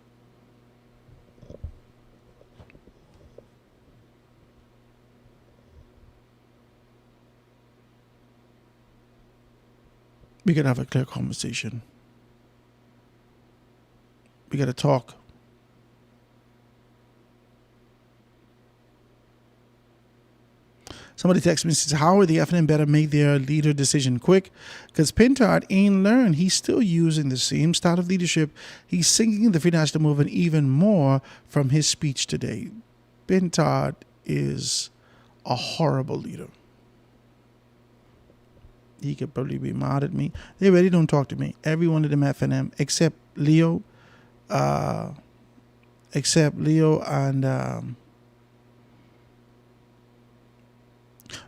We gotta have a clear conversation. We gotta talk. Somebody texts me and says, how are the FNM better make their leader decision quick? Because Pintard ain't learned. He's still using the same style of leadership. He's sinking the Free National Movement even more from his speech today. Pintard is a horrible leader. He could probably be mad at me. They really don't talk to me. Every one of them FNM, except Leo and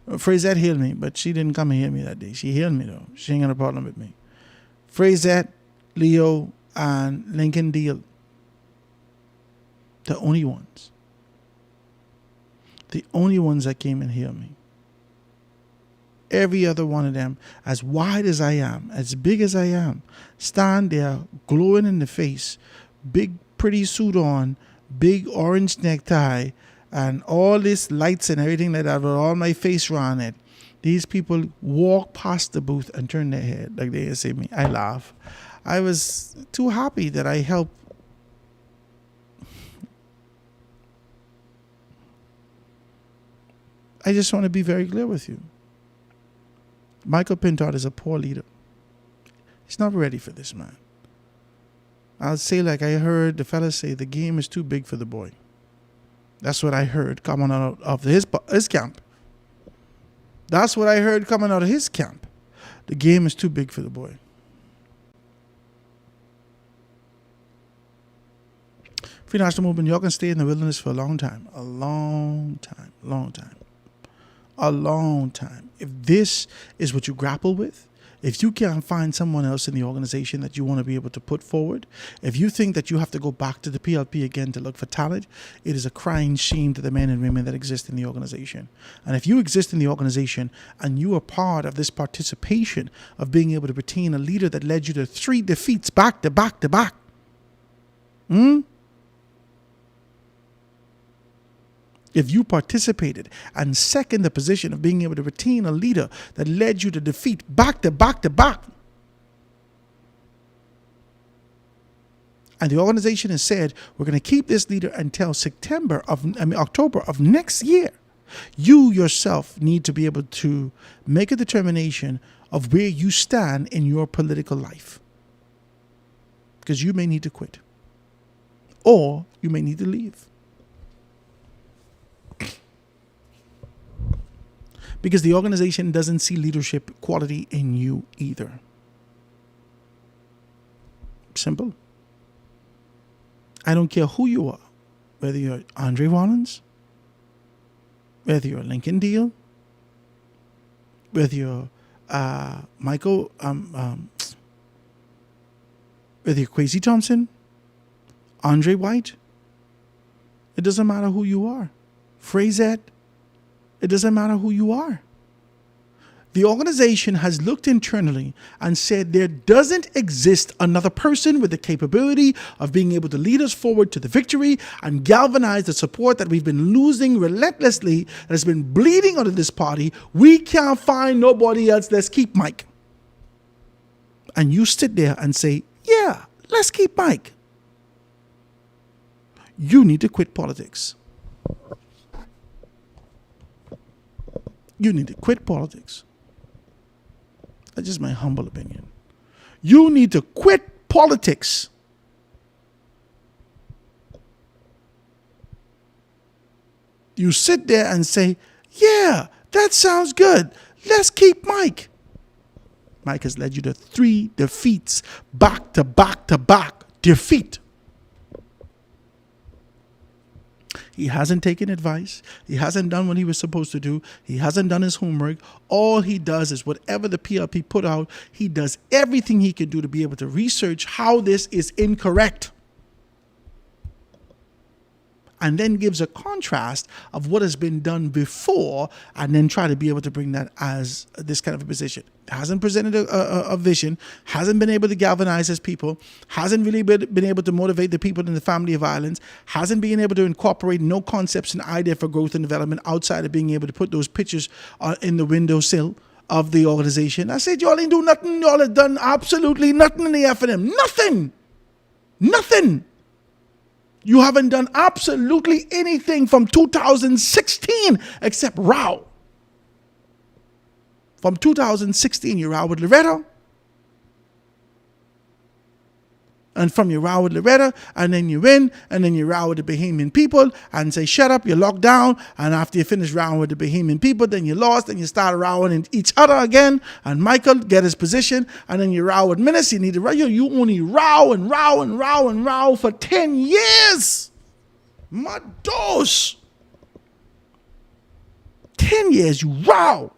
Frazette healed me, but she didn't come and heal me that day. She healed me though. She ain't got a problem with me. Frazette, Leo, and Lincoln Deal. The only ones. The only ones that came and healed me. Every other one of them, as wide as I am, as big as I am, stand there glowing in the face, big pretty suit on, big orange necktie, and all this lights and everything like that with all my face around it. These people walk past the booth and turn their head like they say me. I laugh. I was too happy that I helped. I just want to be very clear with you. Michael Pintard is a poor leader. He's not ready for this, man. I'll say like I heard the fella say, the game is too big for the boy. That's what I heard coming out of his camp. That's what I heard coming out of his camp. The game is too big for the boy. Free National Movement, y'all can stay in the wilderness for a long time. A long time. Long time. A long time. If this is what you grapple with, if you can't find someone else in the organization that you want to be able to put forward, if you think that you have to go back to the PLP again to look for talent, it is a crying shame to the men and women that exist in the organization. And if you exist in the organization and you are part of this participation of being able to retain a leader that led you to 3 defeats back to back to back, if you participated and second the position of being able to retain a leader that led you to defeat back to back to back, and the organization has said, we're going to keep this leader until October of next year, you yourself need to be able to make a determination of where you stand in your political life. Because you may need to quit. Or you may need to leave. Because the organization doesn't see leadership quality in you either. Simple. I don't care who you are, whether you're Andre Rollins, whether you're Lincoln Deal, whether you're Michael, whether you're Kwesi Thompson, Andre White. It doesn't matter who you are. Frazette. It doesn't matter who you are. The organization has looked internally and said there doesn't exist another person with the capability of being able to lead us forward to the victory and galvanize the support that we've been losing relentlessly, that has been bleeding out of this party. We can't find nobody else. Let's keep Mike. And you sit there and say, yeah, let's keep Mike. You need to quit politics. You need to quit politics. That's just my humble opinion. You need to quit politics. You sit there and say, yeah, that sounds good. Let's keep Mike. Mike has led you to 3 defeats, back to back to back defeat. He hasn't taken advice. He hasn't done what he was supposed to do. He hasn't done his homework. All he does is whatever the PLP put out, he does everything he can do to be able to research how this is incorrect. And then gives a contrast of what has been done before, and then try to be able to bring that as this kind of a position. Hasn't presented a vision, hasn't been able to galvanize his people, hasn't really been able to motivate the people in the family of violence, hasn't been able to incorporate no concepts and idea for growth and development outside of being able to put those pictures in the windowsill of the organization. I said, y'all ain't do nothing. Y'all have done absolutely nothing in the F&M. Nothing. Nothing. You haven't done absolutely anything from 2016 except row. From 2016, you row with Loretta. And from your row with Loretta, and then you win, and then you row with the Bahamian people and say, shut up, you're locked down. And after you finish rowing with the Bahamian people, then you lost, and you start rowing in each other again. And Michael get his position, and then you row with Menace. You need to row. You only row and row and row and row for 10 years. My dose. 10 years, you row.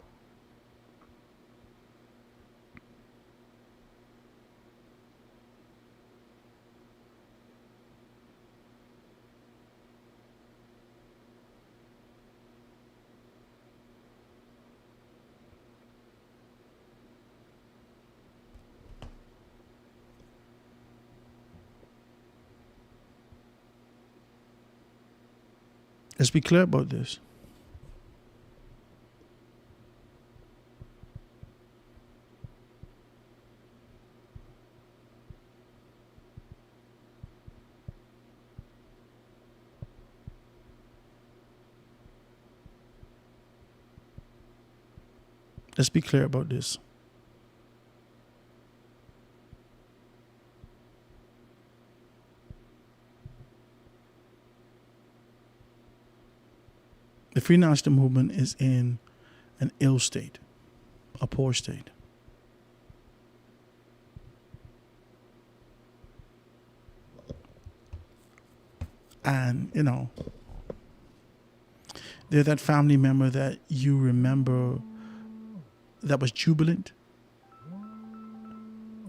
Let's be clear about this. Let's be clear about this. The Free National Movement is in an ill state, a poor state. And, you know, they're that family member that you remember that was jubilant.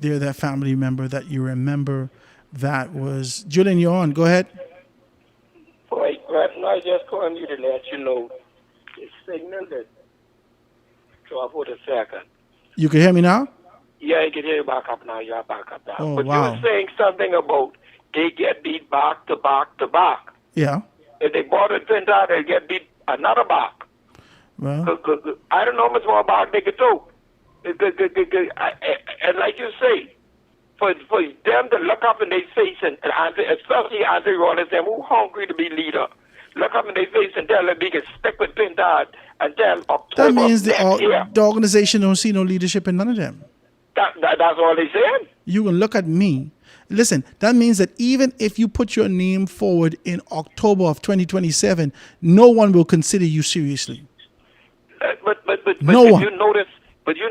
They're that family member that you remember that was... Julian, you're on. Go ahead. Right now, I just calling you to let you know it's signal that 12 for the second. You can hear me now? Yeah, I can hear you back up now. You're back up now. Oh, but wow. you were saying something about they get beat back to back to back. Yeah. If they bought a Trinidad, they'll get beat another back. Well, I don't know much more about they could do. And like you say, for them to look up in their face, and especially Andre Rollins, them who hungry to be leader, look up in their face and tell them they can stick with Trinidad until October that means next year. the organization don't see no leadership in none of them. That's all they saying. You can look at me. Listen, that means that even if you put your name forward in October of 2027, no one will consider you seriously. But No one. you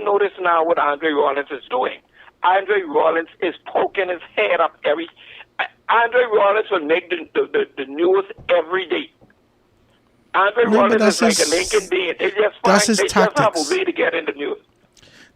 notice now what Andre Rollins is doing. Andre Rollins is poking his head up Andre Rollins will make the news every day. Andre Rollins is like a Lincoln Dean. They just have a way to get in the news.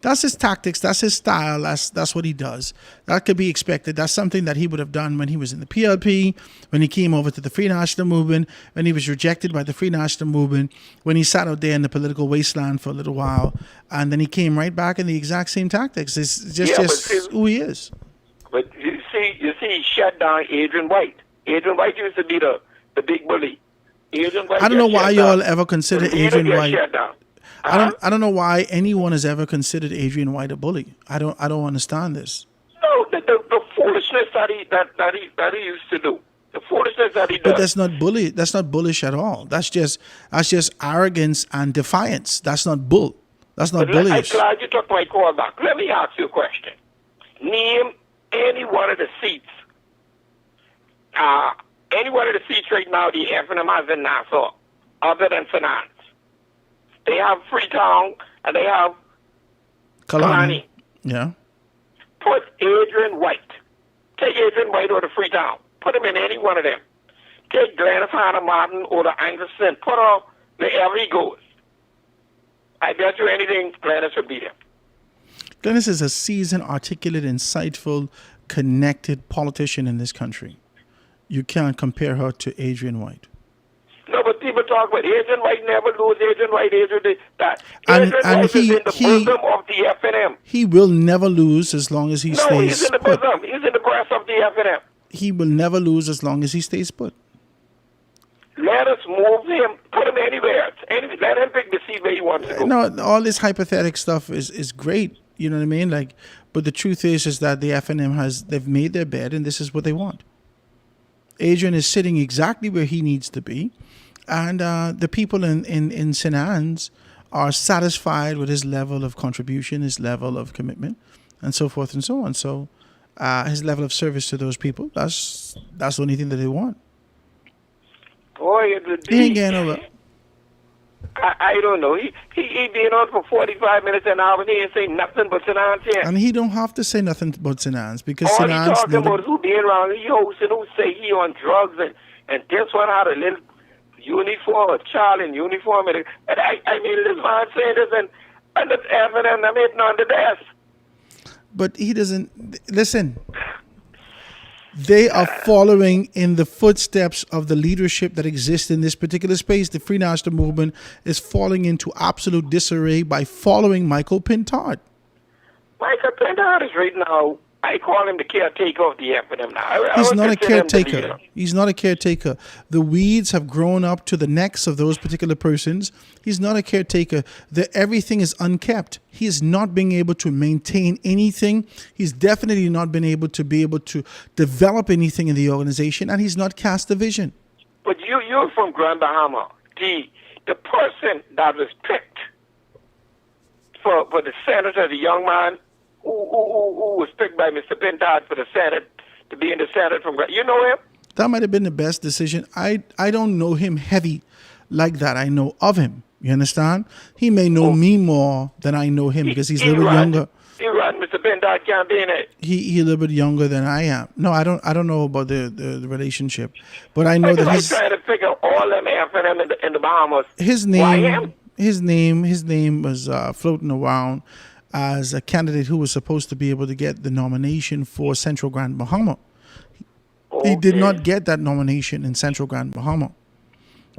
That's his tactics. That's his style. That's what he does. That could be expected. That's something that he would have done when he was in the PLP, when he came over to the Free National Movement, when he was rejected by the Free National Movement, when he sat out there in the political wasteland for a little while, and then he came right back in the exact same tactics. It's just who he is. But you see, he shut down Adrian White. Adrian White used to be the big bully. Adrian White I don't know why you all ever consider Adrian White. Shut down. I don't know why anyone has ever considered Adrian White a bully. I don't understand this. No, the foolishness that he used to do. The foolishness that he does. But that's not bully. That's not bullish at all. That's just arrogance and defiance. That's not bull. That's not bullish. I'm glad you took my call back. Let me ask you a question. Name any one of the seats. Any one of the seats right now the F&M has in Nassau. other than St. Anne's. They have Freetown and they have Kalani. Yeah. Put Adrian White. Take Adrian White or the Freetown. Put him in any one of them. Take Glennis Hannah Martin or the Anderson. Put her wherever he goes. I bet you anything, Glennis would beat him. Glennis is a seasoned, articulate, insightful, connected politician in this country. You can't compare her to Adrian White. No, but people talk about Adrian White never lose. Adrian White, that. And Adrian White is in the bosom of the FNM. He will never lose as long as he stays put. No, he's in the bosom. He's in the breast of the FNM. He will never lose as long as he stays put. Let us move him, put him anywhere. Let him pick the seat where he wants to go. No, all this hypothetical stuff is great. You know what I mean? Like, but the truth is that the FNM they've made their bed and this is what they want. Adrian is sitting exactly where he needs to be. And the people in St. Anne's are satisfied with his level of contribution, his level of commitment, and so forth and so on. So his level of service to those people, that's the only thing that they want. Boy, He ain't getting over. I don't know. He been on for 45 minutes an hour and he ain't saying nothing but St. Anne's here. And he don't have to say nothing about St. Anne's because all St. he Anne's... talking about is who being around. He hosting, who say he on drugs and this one had a little uniform, a child in uniform. And I mean, this man saying this and the evidence I'm hitting on the desk. But he doesn't... Listen... They are following in the footsteps of the leadership that exists in this particular space. The Free National Movement is falling into absolute disarray by following Michael Pintard. Michael Pintard is right now, I call him the caretaker of the FNM now. He's not a caretaker. He's not a caretaker. The weeds have grown up to the necks of those particular persons. He's not a caretaker. Everything is unkept. He is not being able to maintain anything. He's definitely not been able to develop anything in the organization, and he's not cast a vision. But you're from Grand Bahama. The person that was picked for the senator, the young man who was picked by Mr. Pintard for the Senate, to be in the Senate from Grand, you know him? That might have been the best decision. I don't know him heavy like that. I know of him. You understand? He may know me more than I know him because he's a little bit younger. He ran Mr. Pintard campaign. He's a little bit younger than I am. No, I don't know about the relationship, but I know that he's trying to figure all them FNM in the Bahamas. His name was floating around as a candidate who was supposed to be able to get the nomination for Central Grand Bahama. Okay. He did not get that nomination in Central Grand Bahama.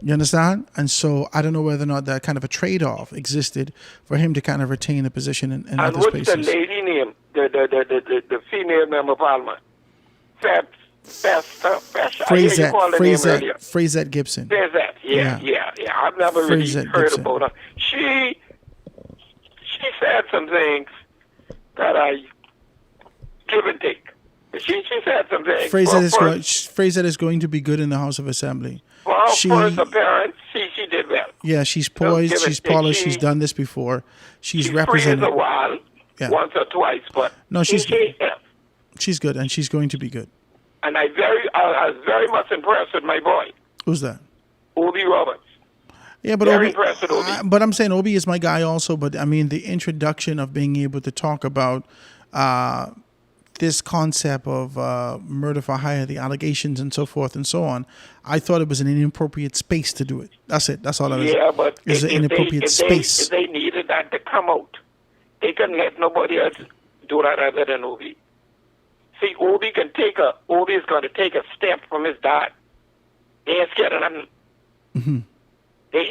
You understand? And so I don't know whether or not that kind of a trade-off existed for him to kind of retain a position in other spaces. And what's the lady name? The female member of Parliament? Frazette Gibson. Frazette, yeah. I've never really heard about her. She said some things that I give and take. She said some things. Frazette is going to be good in the House of Assembly. Well, first appearance, she did well. Yeah, she's poised, she's polished, she's done this before. She's represented. a while, once or twice, but no, she's good. She's good, and she's going to be good. And I was very much impressed with my boy. Who's that? Obi Roberts. Yeah, but very impressed with Obi. But I'm saying Obi is my guy also. But I mean, the introduction of being able to talk about this concept of murder for hire, the allegations and so forth and so on, I thought it was an inappropriate space to do it. That's it. That's all I was. Yeah, but it's an inappropriate space. If they needed that to come out, they couldn't let nobody else do that other than Obi. See, Obi is going to take a step from his dad. They ain't scared of nothing. Mm-hmm.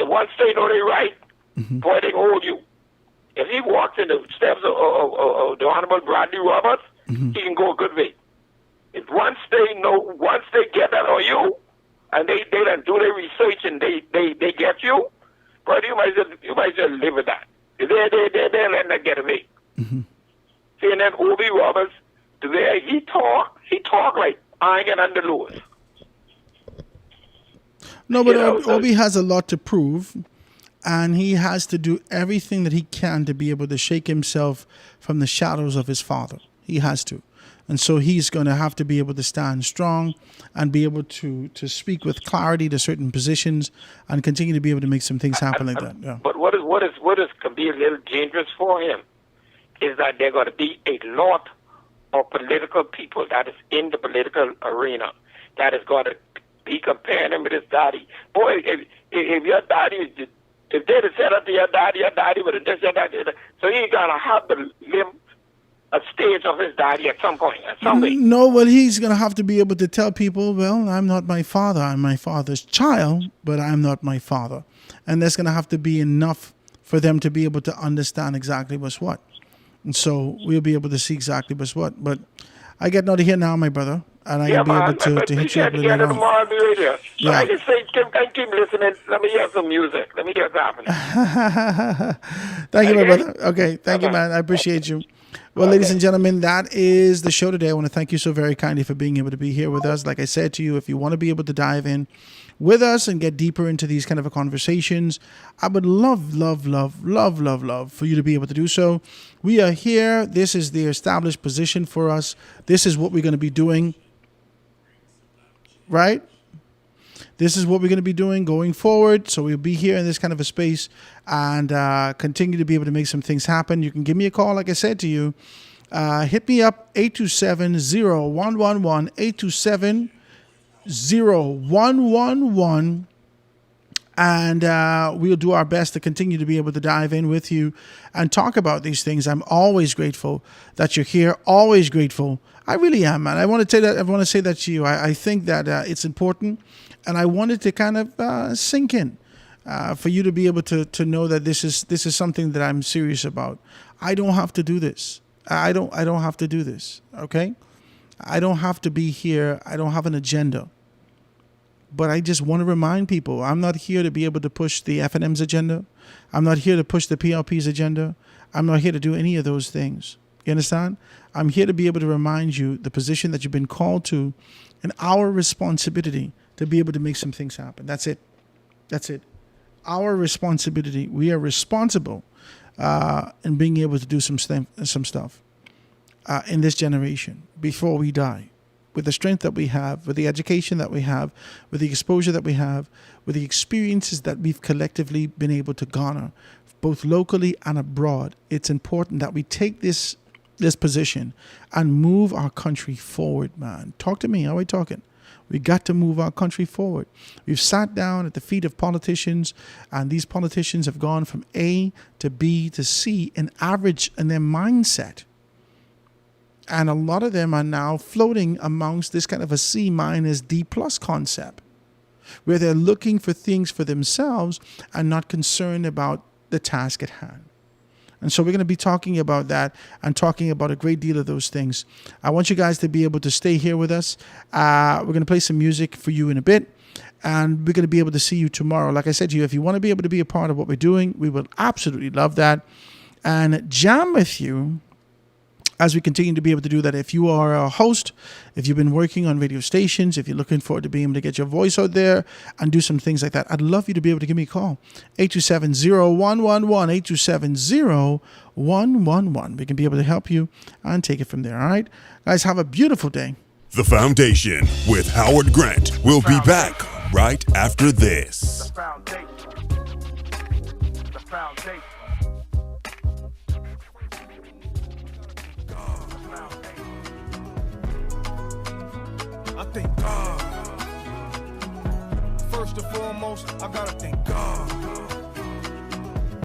Once they know they're right, boy, they hold you. If he walks in the steps of the Honorable Bradley Roberts, he can go a good way. If once they get that on you, and they don't do their research and they get you, but you might just live with that. They let that get away. Mm-hmm. See, and then Obi Roberts, the way he talk like I get under Lewis. No, but Obi has a lot to prove, and he has to do everything that he can to be able to shake himself from the shadows of his father. He has to. And so he's going to have to be able to stand strong and be able to speak with clarity to certain positions and continue to be able to make some things happen like that. Yeah. But what is can be a little dangerous for him is that there are going to be a lot of political people that is in the political arena that is going to be comparing him with his daddy. Boy, if your daddy, if they said that to your daddy would have just said that. So he's going to have to live a stage of his daddy at some point, at some way. No, well, he's going to have to be able to tell people, well, I'm not my father. I'm my father's child, but I'm not my father. And that's going to have to be enough for them to be able to understand exactly what's what. And so we'll be able to see exactly what's what. But I get out of here now, my brother, and I can be able to hit you up later on. So Yeah. I can say, keep listening. Let me hear some music. Let me hear something. Thank you, my Okay. brother. Okay, thank you, man. I appreciate you. Well, ladies and gentlemen, that is the show today. I want to thank you so very kindly for being able to be here with us. Like I said to you, if you want to be able to dive in with us and get deeper into these kind of conversations, I would love for you to be able to do so. We are here. This is the established position for us. This is what we're going to be doing, right? This is what we're going to be doing going forward. So we'll be here in this kind of a space and continue to be able to make some things happen. You can give me a call, like I said to you. Hit me up, 827-0111, 827-0111. And we'll do our best to continue to be able to dive in with you and talk about these things. I'm always grateful that you're here. Always grateful. I really am, man. I want to say that. I want to say that to you. I think that it's important, and I wanted to kind of sink in for you to be able to know that this is something that I'm serious about. I don't have to do this. I don't have to do this. Okay, I don't have to be here. I don't have an agenda. But I just want to remind people, I'm not here to be able to push the FNM's agenda. I'm not here to push the PLP's agenda. I'm not here to do any of those things. You understand? I'm here to be able to remind you the position that you've been called to and our responsibility to be able to make some things happen. That's it. That's it. Our responsibility. We are responsible in being able to do some stuff in this generation before we die. With the strength that we have, with the education that we have, with the exposure that we have, with the experiences that we've collectively been able to garner, both locally and abroad, it's important that we take this position and move our country forward, man. Talk to me. How are we talking? We got to move our country forward. We've sat down at the feet of politicians, and these politicians have gone from A to B to C in average in their mindset. And a lot of them are now floating amongst this kind of a C minus D plus concept, where they're looking for things for themselves and not concerned about the task at hand. And so we're going to be talking about that and talking about a great deal of those things. I want you guys to be able to stay here with us. We're going to play some music for you in a bit, and we're going to be able to see you tomorrow. Like I said to you, if you want to be able to be a part of what we're doing, we will absolutely love that and jam with you as we continue to be able to do that. If you are a host, if you've been working on radio stations, if you're looking forward to being able to get your voice out there and do some things like that, I'd love you to be able to give me a call. 827-0111, 827-0111. We can be able to help you and take it from there. All right? Guys, have a beautiful day. The Foundation with Howard Grant. We'll be back right after this. The foundation. I thank God. First and foremost, I gotta thank God.